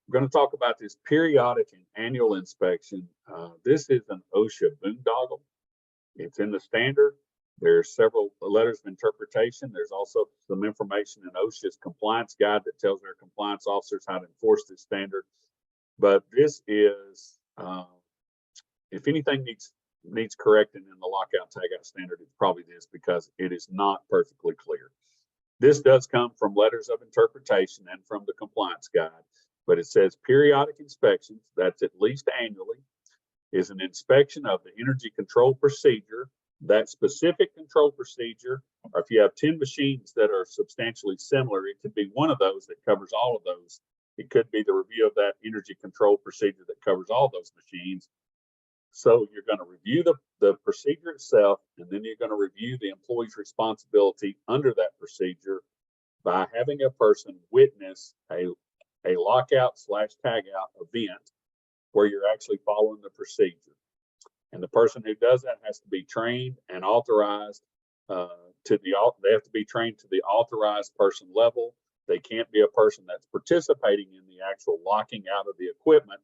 We're going to talk about this periodic and annual inspection. This is an OSHA boondoggle. It's in the standard. There's several letters of interpretation. There's also some information in OSHA's compliance guide that tells their compliance officers how to enforce this standard. But this is, if anything needs correcting in the lockout tagout standard, it's probably this, because it is not perfectly clear. This does come from letters of interpretation and from the compliance guide, but it says periodic inspections, that's at least annually, is an inspection of the energy control procedure, that specific control procedure, or if you have 10 machines that are substantially similar, it could be one of those that covers all of those. It could be the review of that energy control procedure that covers all those machines. So you're going to review the procedure itself, and then you're going to review the employee's responsibility under that procedure by having a person witness a lockout / tagout event where you're actually following the procedure. And the person who does that has to be trained and authorized they have to be trained to the authorized person level. They can't be a person that's participating in the actual locking out of the equipment.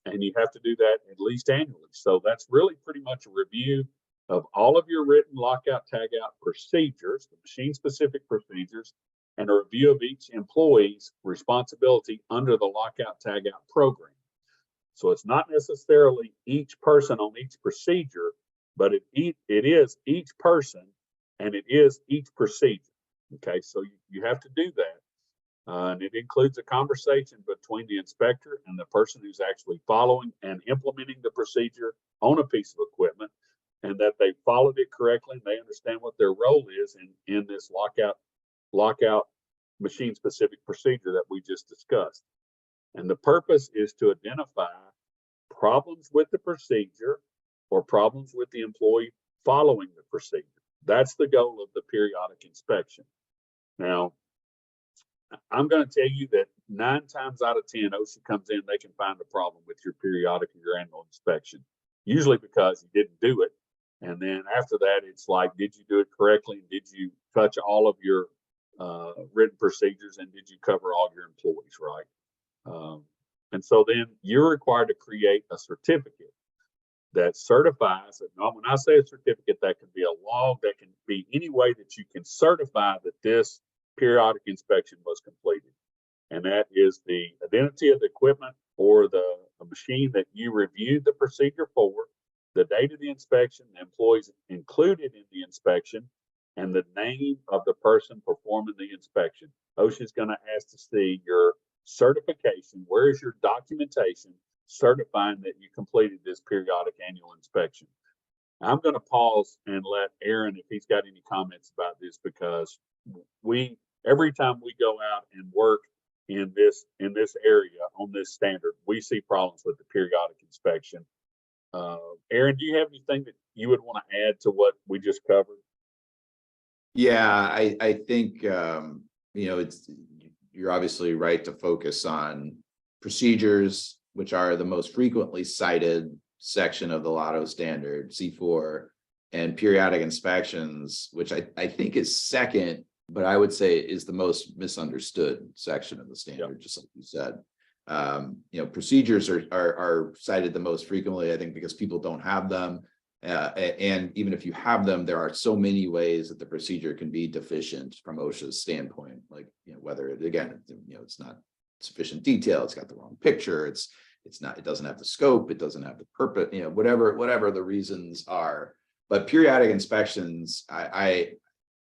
And you have to do that at least annually. So that's really pretty much a review of all of your written lockout tagout procedures, the machine specific procedures, and a review of each employee's responsibility under the lockout tagout program. So it's not necessarily each person on each procedure, but it is each person and it is each procedure. Okay, so you have to do that. And it includes a conversation between the inspector and the person who's actually following and implementing the procedure on a piece of equipment, and that they followed it correctly and they understand what their role is in this lockout machine specific procedure that we just discussed. And the purpose is to identify problems with the procedure or problems with the employee following the procedure. That's the goal of the periodic inspection. Now, I'm going to tell you that 9 times out of 10, OSHA comes in, they can find a problem with your periodic or your annual inspection, usually because you didn't do it. And then after that, it's like, did you do it correctly? Did you touch all of your written procedures, and did you cover all your employees, right? And so then you're required to create a certificate that certifies it. Now, when I say a certificate, that can be a log, that can be any way that you can certify that this periodic inspection was completed. And that is the identity of the equipment or the machine that you reviewed the procedure for, the date of the inspection, the employees included in the inspection, and the name of the person performing the inspection. OSHA is going to ask to see your certification. Where is your documentation certifying that you completed this periodic annual inspection? I'm going to pause and let Aaron, if he's got any comments about this, because every time we go out and work in this area on this standard, we see problems with the periodic inspection. Aaron, do you have anything that you would want to add to what we just covered? Yeah, I think you're obviously right to focus on procedures, which are the most frequently cited section of the Lotto standard, C4, and periodic inspections, which I think is second, but I would say is the most misunderstood section of the standard, yep. Just like you said. Procedures are cited the most frequently, I think, because people don't have them. And even if you have them, there are so many ways that the procedure can be deficient from OSHA's standpoint. Like, whether it's not sufficient detail, it's got the wrong picture, it doesn't have the scope, it doesn't have the purpose, whatever the reasons are. But periodic inspections,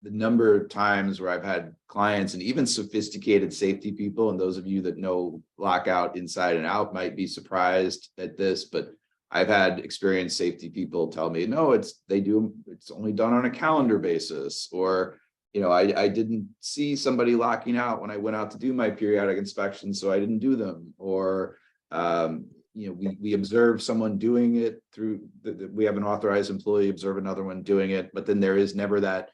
the number of times where I've had clients and even sophisticated safety people, and those of you that know lockout inside and out might be surprised at this, but I've had experienced safety people tell me, no, it's only done on a calendar basis, or, I didn't see somebody locking out when I went out to do my periodic inspection, so I didn't do them. Or, we observe someone doing it we have an authorized employee observe another one doing it, but then there is never that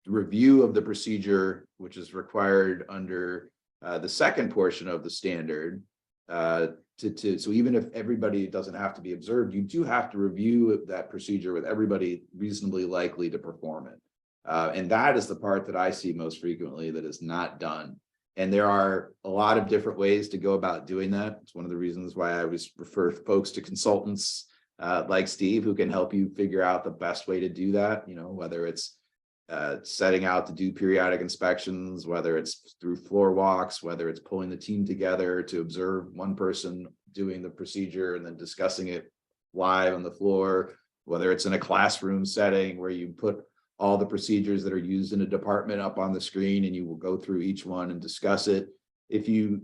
review of the procedure, which is required under the second portion of the standard. So even if everybody doesn't have to be observed, you do have to review that procedure with everybody reasonably likely to perform it. And that is the part that I see most frequently that is not done. And there are a lot of different ways to go about doing that. It's one of the reasons why I always refer folks to consultants like Steve, who can help you figure out the best way to do that, whether it's setting out to do periodic inspections, whether it's through floor walks, whether it's pulling the team together to observe one person doing the procedure and then discussing it live on the floor, whether it's in a classroom setting where you put all the procedures that are used in a department up on the screen and you will go through each one and discuss it. If you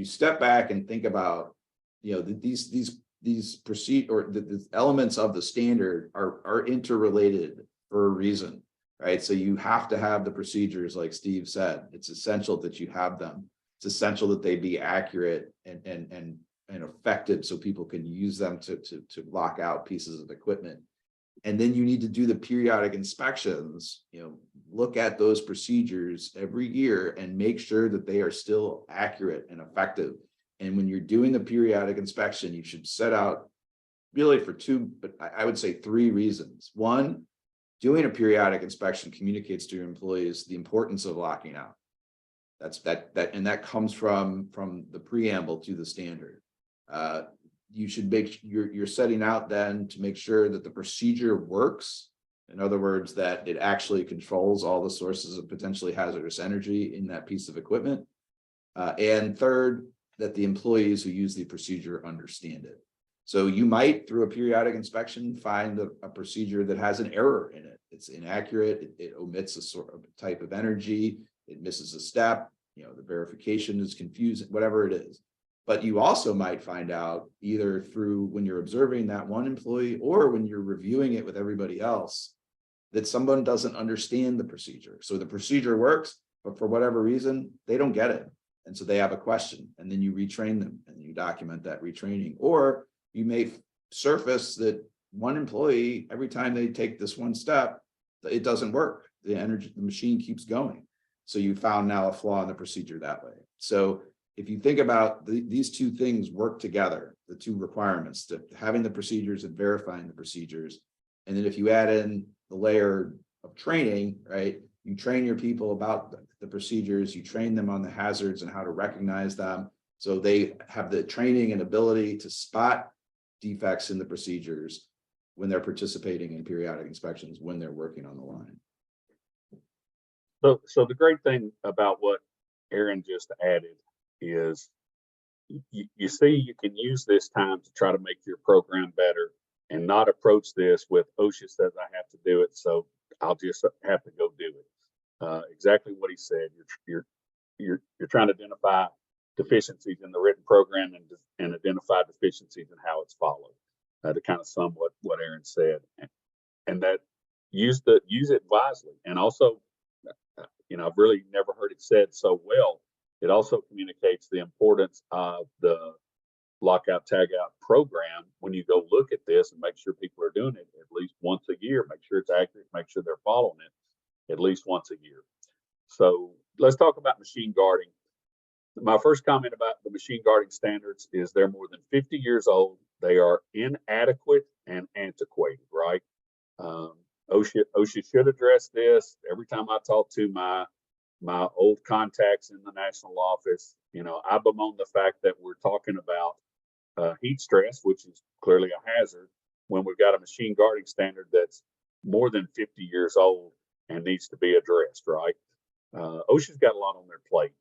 step back and think about, these procedure or the elements of the standard are interrelated for a reason. Right. So you have to have the procedures, like Steve said. It's essential that you have them. It's essential that they be accurate and effective so people can use them to lock out pieces of equipment. And then you need to do the periodic inspections, look at those procedures every year and make sure that they are still accurate and effective. And when you're doing the periodic inspection, you should set out really for two, but I would say 3 reasons. One, doing a periodic inspection communicates to your employees the importance of locking out. And that comes from the preamble to the standard. You should you're setting out then to make sure that the procedure works. In other words, that it actually controls all the sources of potentially hazardous energy in that piece of equipment. And third, that the employees who use the procedure understand it. So you might, through a periodic inspection, find a procedure that has an error in it. It's inaccurate. It omits a sort of type of energy. It misses a step. The verification is confusing, whatever it is. But you also might find out either through when you're observing that one employee or when you're reviewing it with everybody else that someone doesn't understand the procedure. So the procedure works, but for whatever reason, they don't get it. And so they have a question, and then you retrain them and you document that retraining. Or you may surface that one employee, every time they take this one step, it doesn't work. The machine keeps going. So you found now a flaw in the procedure that way. So if you think about these two things work together, the two requirements, to having the procedures and verifying the procedures. And then if you add in the layer of training, right? You train your people about the procedures, you train them on the hazards and how to recognize them. So they have the training and ability to spot defects in the procedures when they're participating in periodic inspections, when they're working on the line. So the great thing about what Aaron just added is you see, you can use this time to try to make your program better and not approach this with OSHA says I have to do it, so I'll just have to go do it. Exactly what he said. You're trying to identify deficiencies in the written program and identify deficiencies in how it's followed. To kind of sum what Aaron said, and that use it wisely, and also, I've really never heard it said so well. It also communicates the importance of the lockout tagout program when you go look at this and make sure people are doing it at least once a year, make sure it's accurate, make sure they're following it at least once a year. So let's talk about machine guarding. My first comment about the machine guarding standards is they're more than 50 years old. They are inadequate and antiquated, right? OSHA should address this. Every time I talk to my old contacts in the national office, I bemoan the fact that we're talking about heat stress, which is clearly a hazard, when we've got a machine guarding standard that's more than 50 years old and needs to be addressed, right? OSHA's got a lot on their plate.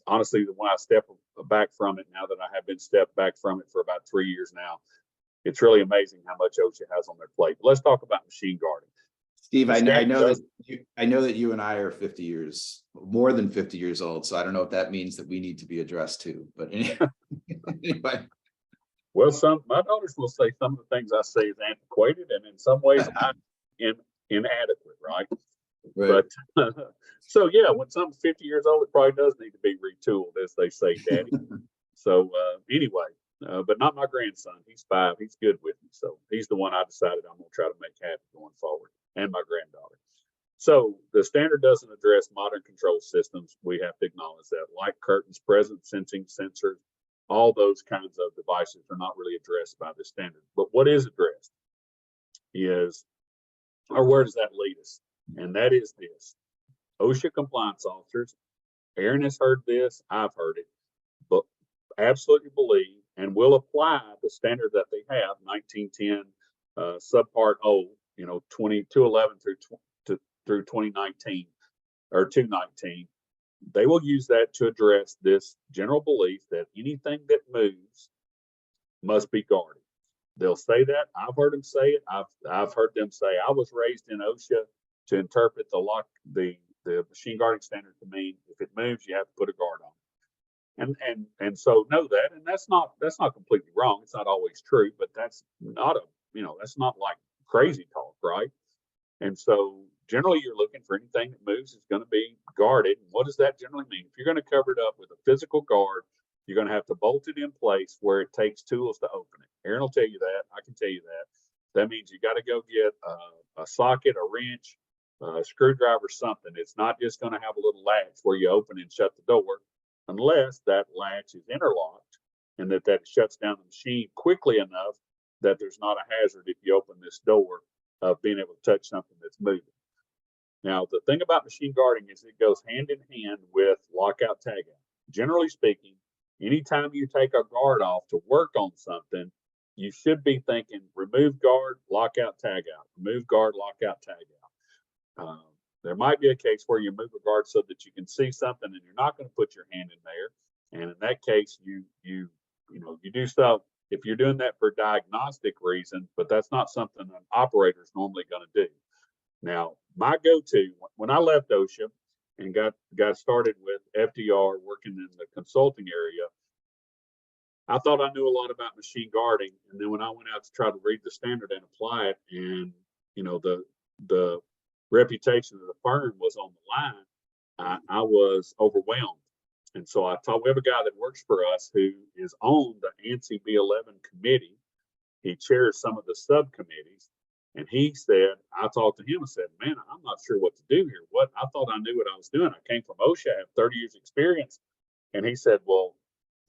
Honestly, when I step back from it, now that I have been stepped back from it for about 3 years now, it's really amazing how much OSHA has on their plate. But let's talk about machine guarding. Steve, I know that you and I are 50 years, more than 50 years old. So I don't know if that means that we need to be addressed too. But anyway. Well, my daughters will say some of the things I say is antiquated, and in some ways I'm inadequate, right? Right. But so yeah, when something's 50 years old, it probably does need to be retooled, as they say, Daddy. So anyway, but not my grandson. He's 5. He's good with me, so he's the one I decided I'm going to try to make happy going forward, and my granddaughter. So the standard doesn't address modern control systems. We have to acknowledge that, like curtains, presence sensing sensors, all those kinds of devices are not really addressed by the standard. But what is addressed is, or where does that lead us? And that is this: OSHA compliance officers. Aaron has heard this, I've heard it, but absolutely believe and will apply the standard that they have, 1910 subpart O, 2211 through 2019 or 219. They will use that to address this general belief that anything that moves must be guarded. They'll say that. I've heard them say it. I've heard them say, I was raised in OSHA to interpret the machine guarding standard to mean if it moves, you have to put a guard on. And so know that, and that's not completely wrong. It's not always true, but that's not that's not like crazy talk, right? And so generally you're looking for anything that moves is going to be guarded. And what does that generally mean? If you're going to cover it up with a physical guard, you're going to have to bolt it in place where it takes tools to open it. Aaron will tell you that. I can tell you that. That means you got to go get a socket, a wrench, a screwdriver, something. It's not just going to have a little latch where you open and shut the door, unless that latch is interlocked and that shuts down the machine quickly enough that there's not a hazard if you open this door of being able to touch something that's moving. Now, the thing about machine guarding is it goes hand in hand with lockout tagout. Generally speaking, anytime you take a guard off to work on something, you should be thinking remove guard, lockout tagout, remove guard, lockout tagout. There might be a case where you move a guard so that you can see something and you're not going to put your hand in there. And in that case, you do so if you're doing that for diagnostic reasons, but that's not something an operator is normally going to do. Now, my go-to when I left OSHA and got started with FDR working in the consulting area, I thought I knew a lot about machine guarding. And then when I went out to try to read the standard and apply it, and the reputation of the firm was on the line, I was overwhelmed. And so I thought, we have a guy that works for us who is on the ANSI B11 committee. He chairs some of the subcommittees. And he said, I talked to him and said, man, I'm not sure what to do here. I thought I knew what I was doing. I came from OSHA, I have 30 years experience. And he said, well,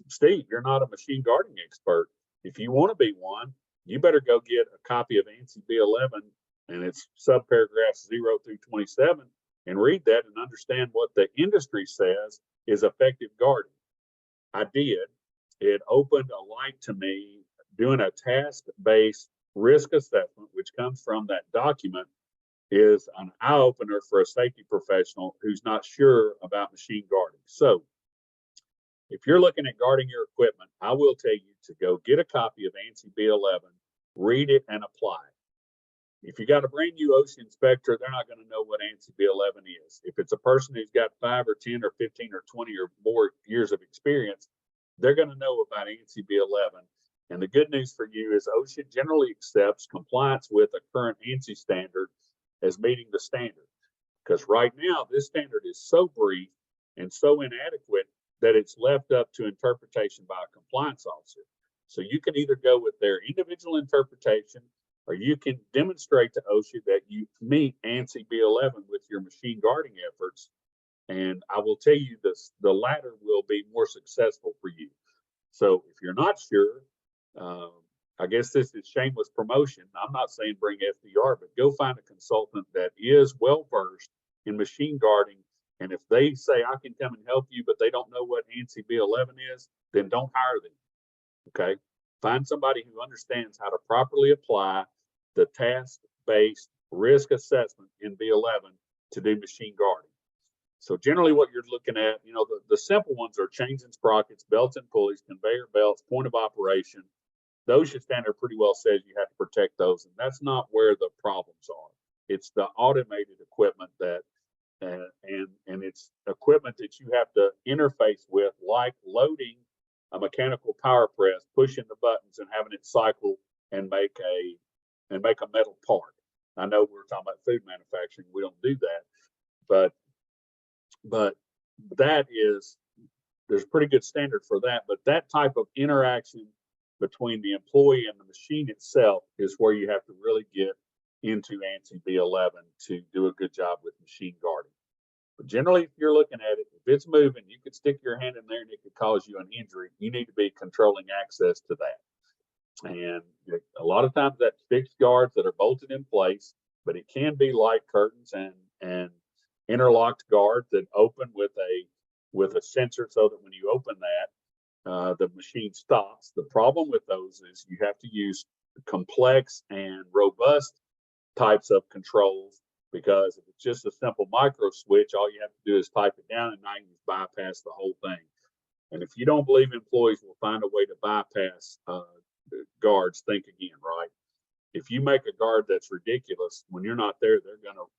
Steve, you're not a machine guarding expert. If you want to be one, you better go get a copy of ANSI B11 and its subparagraphs 0 through 27 and read that and understand what the industry says is effective guarding. I did. It opened a light to me. Doing a task-based risk assessment, which comes from that document, is an eye-opener for a safety professional who's not sure about machine guarding. So if you're looking at guarding your equipment, I will tell you to go get a copy of ANSI B11, read it, and apply it. If you got a brand new OSHA inspector, they're not going to know what ANSI B11 is. If it's a person who's got 5 or 10 or 15 or 20 or more years of experience, they're going to know about ANSI B11. And the good news for you is OSHA generally accepts compliance with a current ANSI standard as meeting the standard. Because right now, this standard is so brief and so inadequate that it's left up to interpretation by a compliance officer. So you can either go with their individual interpretation, or you can demonstrate to OSHA that you meet ANSI B11 with your machine guarding efforts. And I will tell you this, the latter will be more successful for you. So if you're not sure, I guess this is shameless promotion. I'm not saying bring FDR, but go find a consultant that is well-versed in machine guarding. And if they say, I can come and help you, but they don't know what ANSI B11 is, then don't hire them, okay? Find somebody who understands how to properly apply the task-based risk assessment in B11 to do machine guarding. So generally what you're looking at, you know, the simple ones are chains and sprockets, belts and pulleys, conveyor belts, point of operation. The OSHA standard pretty well says you have to protect those, and that's not where the problems are. It's the automated equipment that, and it's equipment that you have to interface with, like loading a mechanical power press, pushing the buttons and having it cycle and make a metal part. I know we're talking about food manufacturing. We don't do that, but that is, there's a pretty good standard for that. But that type of interaction between the employee and the machine itself is where you have to really get into ANSI B11 to do a good job with machine guarding. But generally, if you're looking at it, if it's moving, you could stick your hand in there and it could cause you an injury. You need to be controlling access to that. And a lot of times that's fixed guards that are bolted in place, but it can be light curtains and interlocked guards that open with a sensor so that when you open that, the machine stops. The problem with those is you have to use complex and robust types of controls, because if it's just a simple micro switch, all you have to do is type it down and now you bypass the whole thing. And if you don't believe employees will find a way to bypass guards, think again, right? If you make a guard that's ridiculous, when you're not there,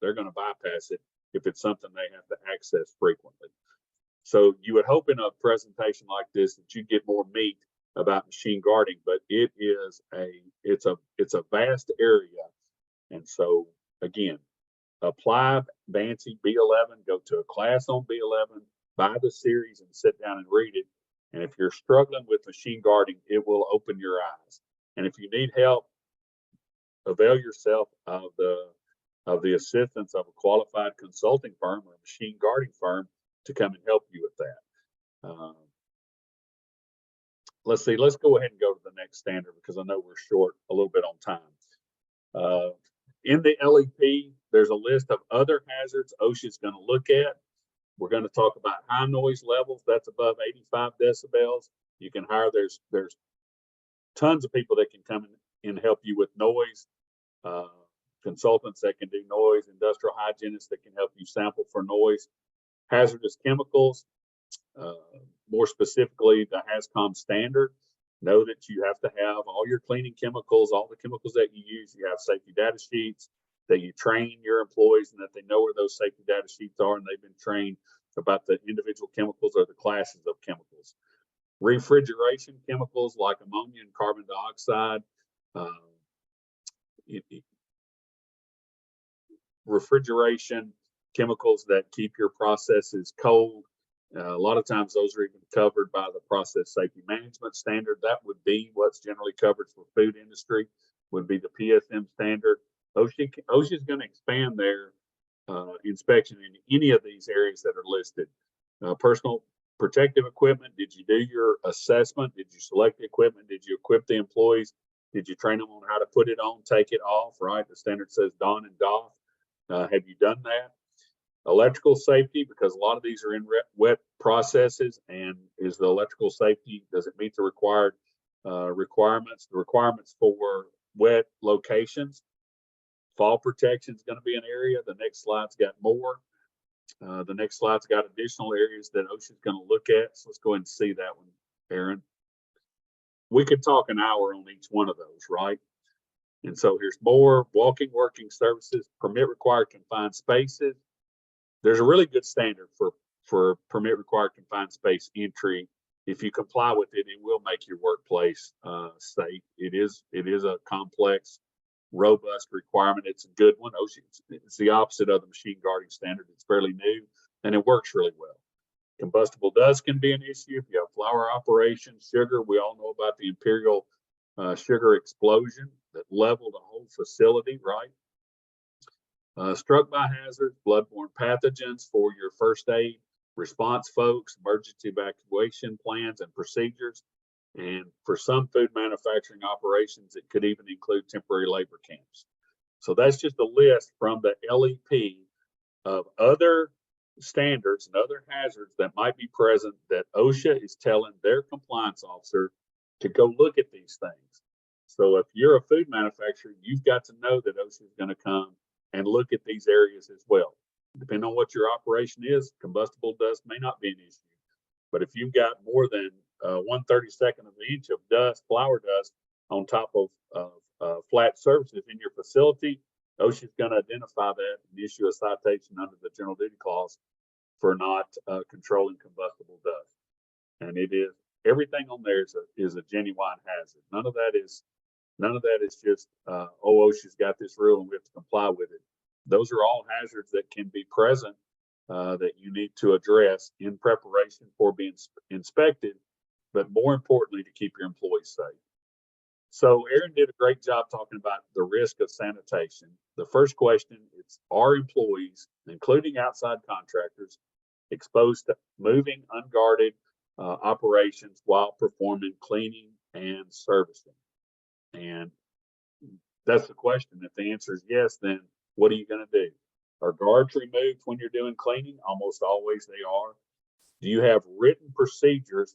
they're gonna bypass it if it's something they have to access frequently. So you would hope in a presentation like this that you get more meat about machine guarding, but it's a vast area. And so again, apply ANSI B11, go to a class on B11, buy the series and sit down and read it. And if you're struggling with machine guarding, it will open your eyes. And if you need help, avail yourself of the assistance of a qualified consulting firm or a machine guarding firm to come and help you with that. Let's see, let's go ahead and go to the next standard because I know we're short a little bit on time. In the LEP, there's a list of other hazards OSHA is going to look at. We're going to talk about high noise levels. That's above 85 decibels. You can hire, there's tons of people that can come in and help you with noise. Consultants that can do noise, industrial hygienists that can help you sample for noise. Hazardous chemicals, more specifically the HAZCOM standard. Know that you have to have all your cleaning chemicals, all the chemicals that you use. You have safety data sheets, that you train your employees and that they know where those safety data sheets are and they've been trained about the individual chemicals or the classes of chemicals. Refrigeration chemicals like ammonia and carbon dioxide. Refrigeration chemicals that keep your processes cold. A lot of times those are even covered by the process safety management standard. That would be what's generally covered for food industry, would be the PSM standard. OSHA is going to expand their inspection in any of these areas that are listed. Personal protective equipment. Did you do your assessment? Did you select the equipment? Did you equip the employees? Did you train them on how to put it on, take it off, right? The standard says don and doff. Have you done that? Electrical safety, because a lot of these are in wet processes, and is the electrical safety, does it meet the required requirements? The requirements for wet locations. Fall protection is going to be an area. The next slide's got more. The next slide's got additional areas that OSHA is going to look at. So let's go ahead and see that one, Aaron. We could talk an hour on each one of those, right? And so here's more. Walking, working services, permit required confined spaces. There's a really good standard for permit required confined space entry. If you comply with it, it will make your workplace safe. It is a complex, robust requirement. It's a good one. OSHA, it's the opposite of the machine guarding standard. It's fairly new and it works really well. Combustible dust can be an issue if you have flour operations. Sugar, we all know about the Imperial sugar explosion that leveled a whole facility, right? Struck by hazards, bloodborne pathogens for your first aid response folks, emergency evacuation plans and procedures. And for some food manufacturing operations, it could even include temporary labor camps. So that's just a list from the LEP of other standards and other hazards that might be present that OSHA is telling their compliance officer to go look at these things. So if you're a food manufacturer, you've got to know that OSHA is going to come and look at these areas as well. Depending on what your operation is, combustible dust may not be an issue. But if you've got more than 1/32 of an inch of dust, flour dust, on top of flat surfaces in your facility, OSHA is going to identify that and issue a citation under the general duty clause for not controlling combustible dust. And it is, everything on there is a genuine hazard. None of that is just OSHA's got this rule and we have to comply with it. Those are all hazards that can be present that you need to address in preparation for being inspected, but more importantly, to keep your employees safe. So Aaron did a great job talking about the risk of sanitation. The first question is, are employees, including outside contractors, exposed to moving unguarded operations while performing cleaning and servicing? And that's the question. If the answer is yes, then what are you going to do? Are guards removed when you're doing cleaning? Almost always they are. Do you have written procedures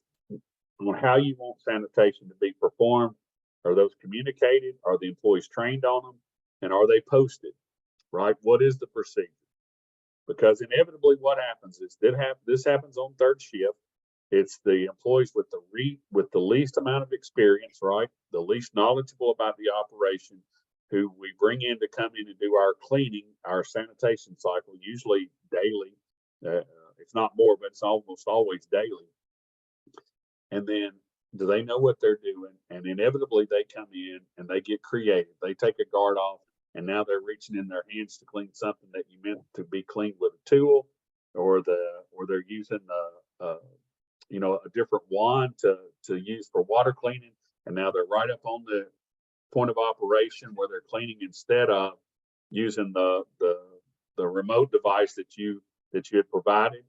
on how you want sanitation to be performed? Are those communicated? Are the employees trained on them? And are they posted? Right? What is the procedure? Because inevitably what happens is this happens on third shift. It's the employees with the least amount of experience, right? The least knowledgeable about the operation, who we bring in to come in and do our cleaning, our sanitation cycle, usually daily. It's not more, but it's almost always daily. And then, do they know what they're doing? And inevitably they come in and they get creative. They take a guard off and now they're reaching in their hands to clean something that you meant to be cleaned with a tool, or they're using a different wand to use for water cleaning. And now they're right up on the point of operation where they're cleaning instead of using the remote device that you had provided.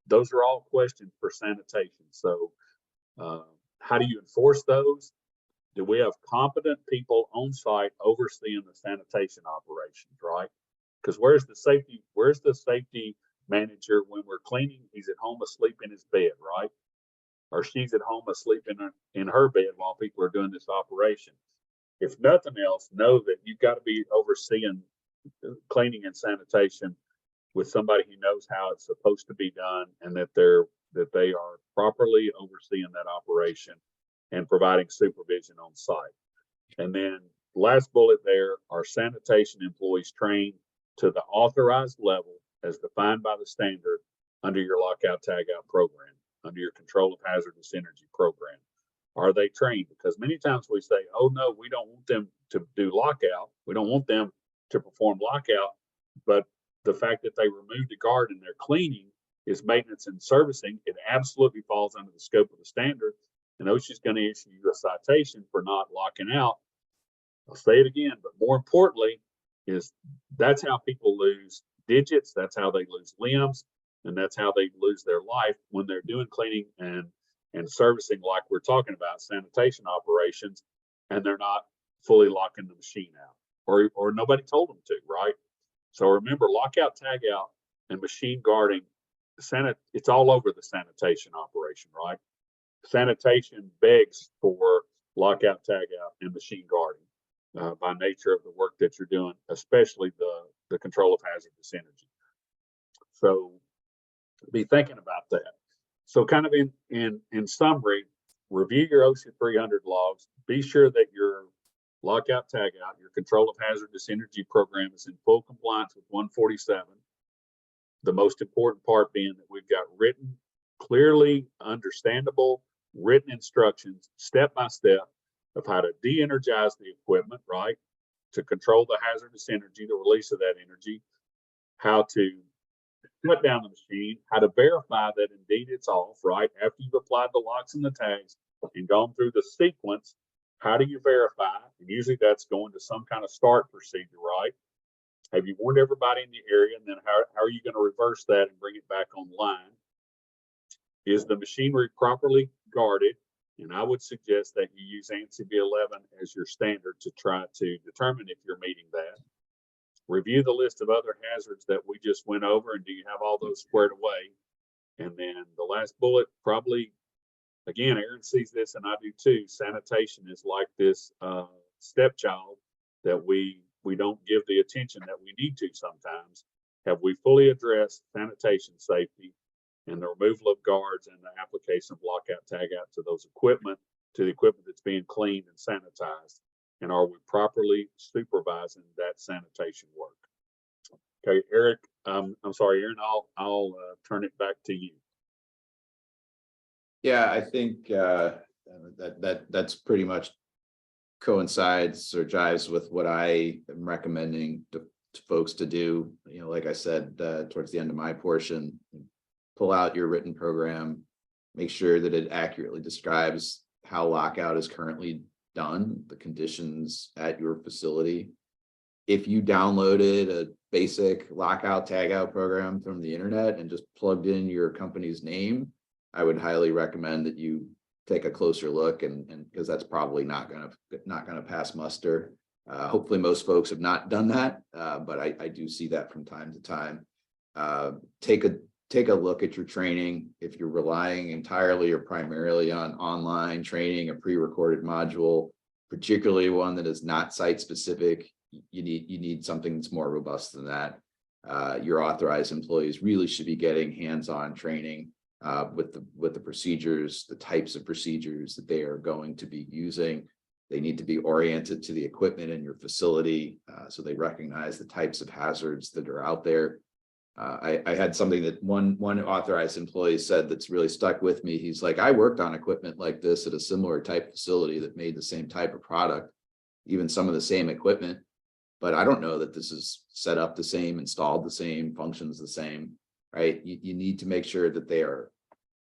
Those are all questions for sanitation. So how do you enforce those? Do we have competent people on site overseeing the sanitation operations, right? Because where's the safety manager when we're cleaning? He's at home asleep in his bed, right? Or she's at home asleep in her bed while people are doing this operation. If nothing else, know that you've got to be overseeing cleaning and sanitation with somebody who knows how it's supposed to be done, and that they are properly overseeing that operation and providing supervision on site. And then last bullet there, are sanitation employees trained to the authorized level as defined by the standard under your lockout tagout program, under your control of hazardous energy program? Are they trained? Because many times we say, oh no, we don't want them to do lockout. We don't want them to perform lockout. But the fact that they removed a guard and they're cleaning is maintenance and servicing. It absolutely falls under the scope of the standard. And OSHA is going to issue you a citation for not locking out I'll say it again, but more importantly is that's how people lose digits, that's how they lose limbs, and that's how they lose their life when they're doing cleaning and servicing, like we're talking about, sanitation operations, and they're not fully locking the machine out, or nobody told them to, right? So remember, lockout, tagout, and machine guarding, it's all over the sanitation operation, right? Sanitation begs for lockout, tagout, and machine guarding by nature of the work that you're doing, especially the control of hazardous energy. So be thinking about that. So kind of in summary, review your OSHA 300 logs. Be sure that your lockout, tagout, your control of hazardous energy program is in full compliance with 147. The most important part being that we've got written, clearly understandable written instructions, step by step, of how to de-energize the equipment, right? To control the hazardous energy, the release of that energy, how to shut down the machine, how to verify that indeed it's off, right? After you've applied the locks and the tags and gone through the sequence, how do you verify? And usually that's going to some kind of start procedure, right? Have you warned everybody in the area? And then how are you going to reverse that and bring it back online? Is the machinery properly guarded? And I would suggest that you use ANSI V11 as your standard to try to determine if you're meeting that. Review the list of other hazards that we just went over, and do you have all those squared away? And then the last bullet, probably, again, Aaron sees this and I do too. Sanitation is like this stepchild that we don't give the attention that we need to sometimes. Have we fully addressed sanitation safety and the removal of guards and the application of lockout, tagout to those equipment, to the equipment that's being cleaned and sanitized? And are we properly supervising that sanitation work? Okay, Eric, I'm sorry, Aaron, I'll turn it back to you. Yeah, I think that's pretty much coincides or jives with what I am recommending to folks to do. You know, like I said, towards the end of my portion, pull out your written program, make sure that it accurately describes how lockout is currently done, the conditions at your facility. If you downloaded a basic lockout tagout program from the internet and just plugged in your company's name, I would highly recommend that you take a closer look, and because that's probably not gonna pass muster. Hopefully most folks have not done that, but I do see that from time to time. Take a look at your training. If you're relying entirely or primarily on online training, a pre-recorded module, particularly one that is not site specific, you need something that's more robust than that. Your authorized employees really should be getting hands-on training with the procedures, the types of procedures that they are going to be using. They need to be oriented to the equipment in your facility, so they recognize the types of hazards that are out there. I had something that one authorized employee said that's really stuck with me. He's like, I worked on equipment like this at a similar type facility that made the same type of product, even some of the same equipment, but I don't know that this is set up the same, installed the same, functions the same, right? You need to make sure that they are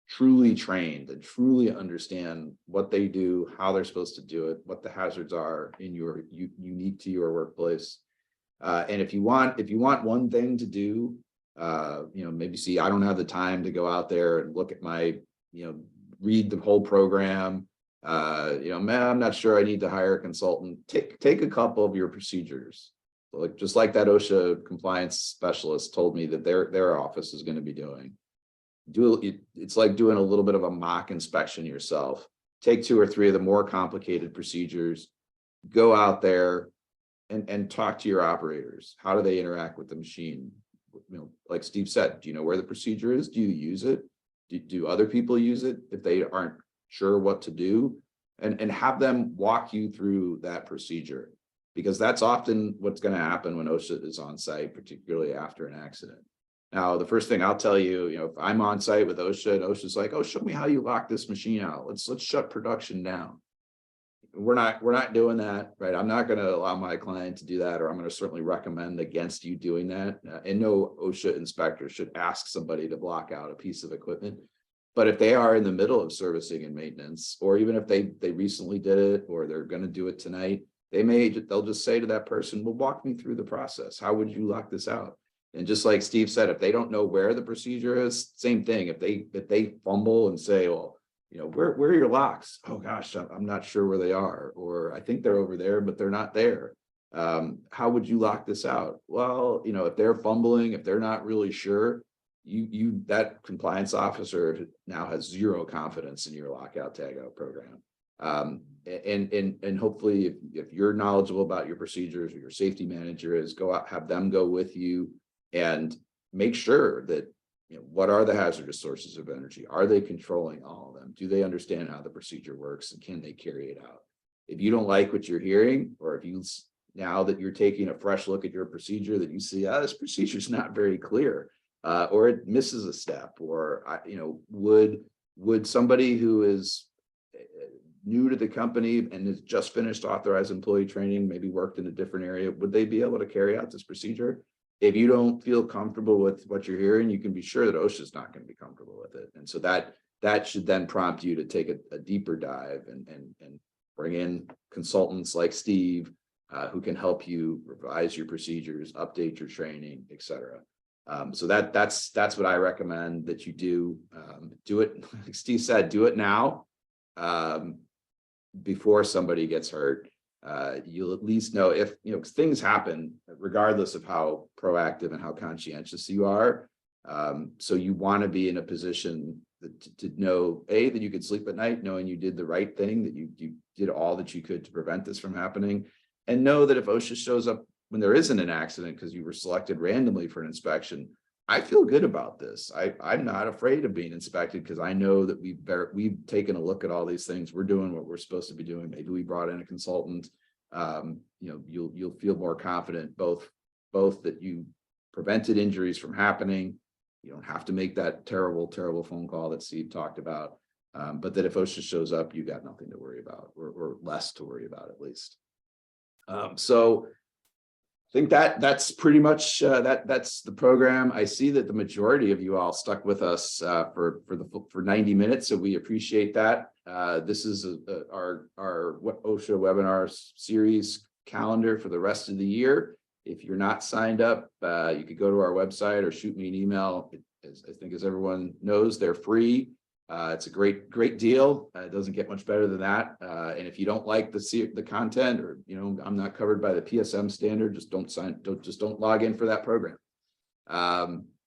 truly trained and truly understand what they do, how they're supposed to do it, what the hazards are in your unique to your workplace. And if you want one thing to do, maybe see, I don't have the time to go out there and look at my, read the whole program. Man, I'm not sure I need to hire a consultant. Take a couple of your procedures, just like that OSHA compliance specialist told me that their office is going to be doing. It's like doing a little bit of a mock inspection yourself. Take 2 or 3 of the more complicated procedures, go out there and talk to your operators. How do they interact with the machine? Like Steve said, do you know where the procedure is? Do you use it? Do other people use it if they aren't sure what to do? And have them walk you through that procedure, because that's often what's going to happen when OSHA is on site, particularly after an accident. Now, the first thing I'll tell you, if I'm on site with OSHA and OSHA's like, oh, show me how you lock this machine out. Let's shut production down. We're not doing that, right? I'm not going to allow my client to do that, or I'm going to certainly recommend against you doing that. And no OSHA inspector should ask somebody to block out a piece of equipment. But if they are in the middle of servicing and maintenance, or even if they recently did it, or they're going to do it tonight, they'll just say to that person, well, walk me through the process. How would you lock this out? And just like Steve said, if they don't know where the procedure is, same thing. If they fumble and say, well, where are your locks? Oh gosh, I'm not sure where they are, or I think they're over there, but they're not there. How would you lock this out? Well, if they're fumbling, if they're not really sure, that compliance officer now has zero confidence in your lockout tagout program. And hopefully if you're knowledgeable about your procedures, or your safety manager is, go out, have them go with you and make sure that, what are the hazardous sources of energy? Are they controlling all of them? Do they understand how the procedure works, and can they carry it out? If you don't like what you're hearing, or if now that you're taking a fresh look at your procedure, that you see, this procedure is not very clear, or it misses a step, or would somebody who is new to the company and has just finished authorized employee training, maybe worked in a different area, would they be able to carry out this procedure? If you don't feel comfortable with what you're hearing, you can be sure that OSHA is not going to be comfortable with it. And so that should then prompt you to take a deeper dive and bring in consultants like Steve, who can help you revise your procedures, update your training, et cetera. So that's what I recommend that you do. Do it, like Steve said, do it now, before somebody gets hurt. You'll at least know if, 'cause things happen regardless of how proactive and how conscientious you are. So you want to be in a position to know, that you could sleep at night knowing you did the right thing, that you did all that you could to prevent this from happening, and know that if OSHA shows up when there isn't an accident because you were selected randomly for an inspection, I feel good about this. I'm not afraid of being inspected, because I know that we've taken a look at all these things. We're doing what we're supposed to be doing. Maybe we brought in a consultant. You'll feel more confident, both that you prevented injuries from happening. You don't have to make that terrible phone call that Steve talked about. But that if OSHA shows up, you got nothing to worry about, or less to worry about at least. So I think that's pretty much that's the program. I see that the majority of you all stuck with us for 90 minutes, so we appreciate that. This is our OSHA webinar series calendar for the rest of the year. If you're not signed up, you could go to our website or shoot me an email. As everyone knows, they're free. It's a great deal. It doesn't get much better than that. And if you don't like the content, or I'm not covered by the PSM standard, just don't log in for that program.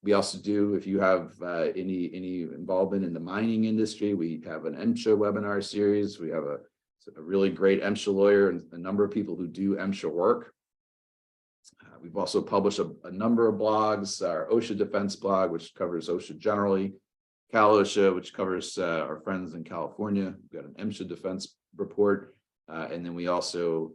We also do, if you have any involvement in the mining industry, we have an MSHA webinar series. We have a really great MSHA lawyer and a number of people who do MSHA work. We've also published a number of blogs. Our OSHA defense blog, which covers OSHA generally, Cal OSHA, which covers our friends in California. We've got an MSHA defense report. And then we also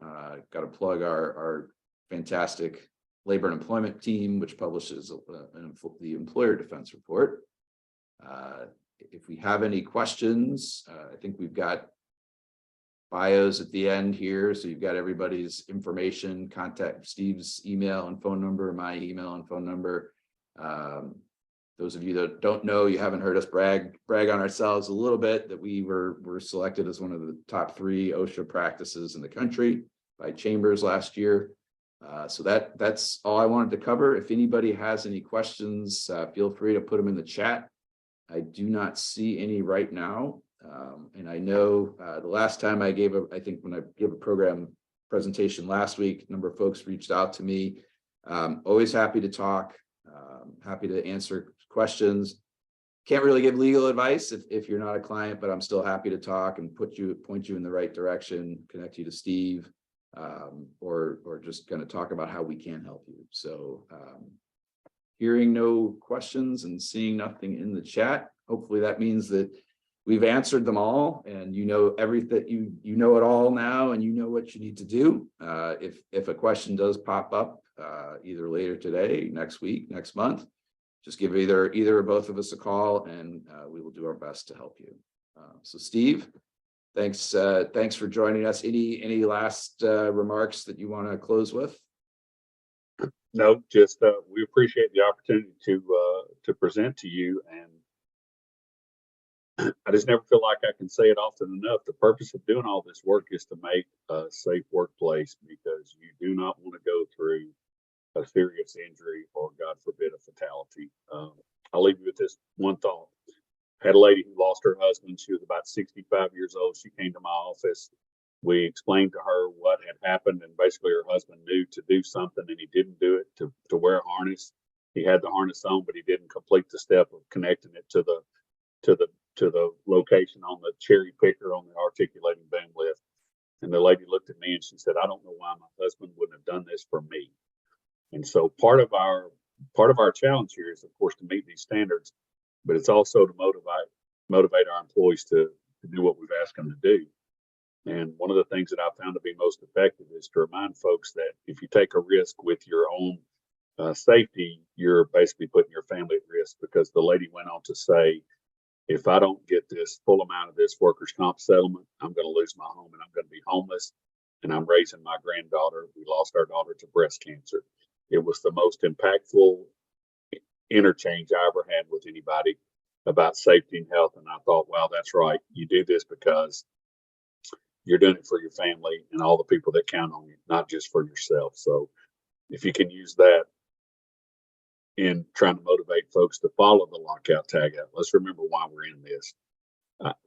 got to plug our fantastic labor and employment team, which publishes the employer defense report. If we have any questions, I think we've got bios at the end here. So you've got everybody's information, contact Steve's email and phone number, my email and phone number. Those of you that don't know, you haven't heard us brag on ourselves a little bit, that we were selected as one of the top 3 OSHA practices in the country by Chambers last year. So that's all I wanted to cover. If anybody has any questions, feel free to put them in the chat. I do not see any right now. And I know the last time I gave when I gave a program presentation last week, a number of folks reached out to me. Always happy to talk, happy to answer questions. Can't really give legal advice if you're not a client, but I'm still happy to talk and point you in the right direction, connect you to Steve, or just going to talk about how we can help you. So hearing no questions and seeing nothing in the chat, hopefully that means that we've answered them all, and everything, you know it all now, and you know what you need to do. If a question does pop up, either later today, next week, next month, just give either or both of us a call, and we will do our best to help you. So Steve, thanks for joining us. Any last remarks that you want to close with? No, just we appreciate the opportunity to present to you, and I just never feel like I can say it often enough. The purpose of doing all this work is to make a safe workplace, because you do not want to go through a serious injury or, God forbid, a fatality. I'll leave you with this one thought. I had a lady who lost her husband. She was about 65 years old. She came to my office. We explained to her what had happened, and basically her husband knew to do something and he didn't do it, to wear a harness. He had the harness on, but he didn't complete the step of connecting it to the location on the cherry picker on the articulating boom lift. And the lady looked at me and she said, "I don't know why my husband wouldn't have done this for me." And so part of our challenge here is, of course, to meet these standards, but it's also to motivate our employees to do what we've asked them to do. And one of the things that I found to be most effective is to remind folks that if you take a risk with your own safety, you're basically putting your family at risk, because the lady went on to say, if I don't get this full amount of this workers' comp settlement, I'm going to lose my home and I'm going to be homeless. And I'm raising my granddaughter. We lost our daughter to breast cancer. It was the most impactful interchange I ever had with anybody about safety and health. And I thought, wow, that's right. You do this because you're doing it for your family and all the people that count on you, not just for yourself. So if you can use that in trying to motivate folks to follow the lockout tagout, let's remember why we're in this.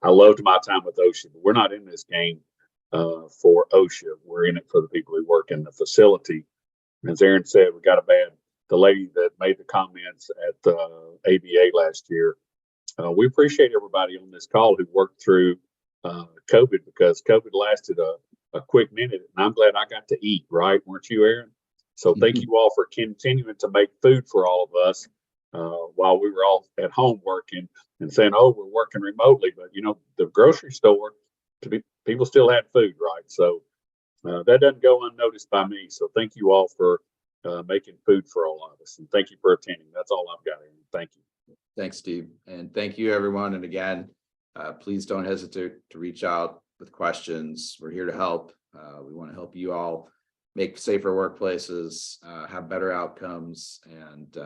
I loved my time with OSHA, but we're not in this game for OSHA. We're in it for the people who work in the facility. As Aaron said, we got the lady that made the comments at the ABA last year. We appreciate everybody on this call who worked through COVID, because COVID lasted a quick minute, and I'm glad I got to eat, right? Weren't you, Aaron? So thank you all for continuing to make food for all of us while we were all at home working and saying, oh, we're working remotely. But, the grocery store, people still had food, right? So that doesn't go unnoticed by me. So thank you all for making food for all of us. And thank you for attending. That's all I've got, Aaron. Thank you. Thanks, Steve. And thank you, everyone. And again, please don't hesitate to reach out with questions. We're here to help. We want to help you all make safer workplaces, have better outcomes, and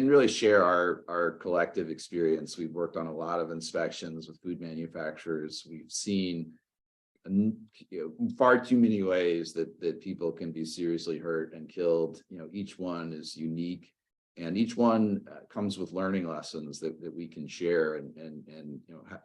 really share our collective experience. We've worked on a lot of inspections with food manufacturers. We've seen far too many ways that people can be seriously hurt and killed. Each one is unique, and each one comes with learning lessons that we can share. And I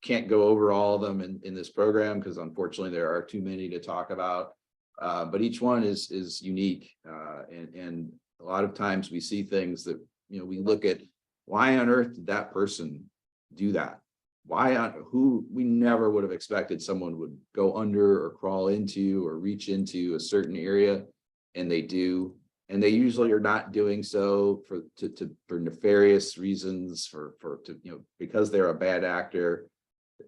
can't go over all of them in this program, because unfortunately there are too many to talk about. But each one is unique, and a lot of times we see things that we look at, why on earth did that person do that? We never would have expected someone would go under or crawl into or reach into a certain area, and they do. And they usually are not doing so for nefarious reasons, because they're a bad actor.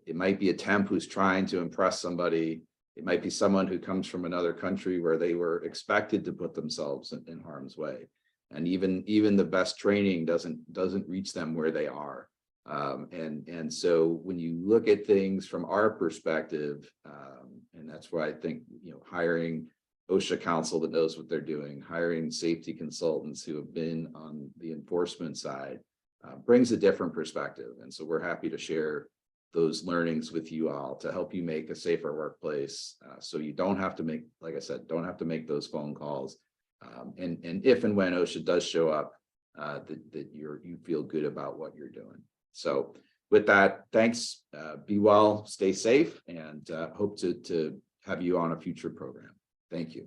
It might be a temp who's trying to impress somebody. It might be someone who comes from another country where they were expected to put themselves in harm's way. And even the best training doesn't reach them where they are. And so when you look at things from our perspective, and that's why I think, hiring OSHA counsel that knows what they're doing, hiring safety consultants who have been on the enforcement side, brings a different perspective. And so we're happy to share those learnings with you all to help you make a safer workplace, so you don't have to make, like I said, those phone calls. And if and when OSHA does show up, that you feel good about what you're doing. So with that, thanks, be well, stay safe, and hope to have you on a future program. Thank you.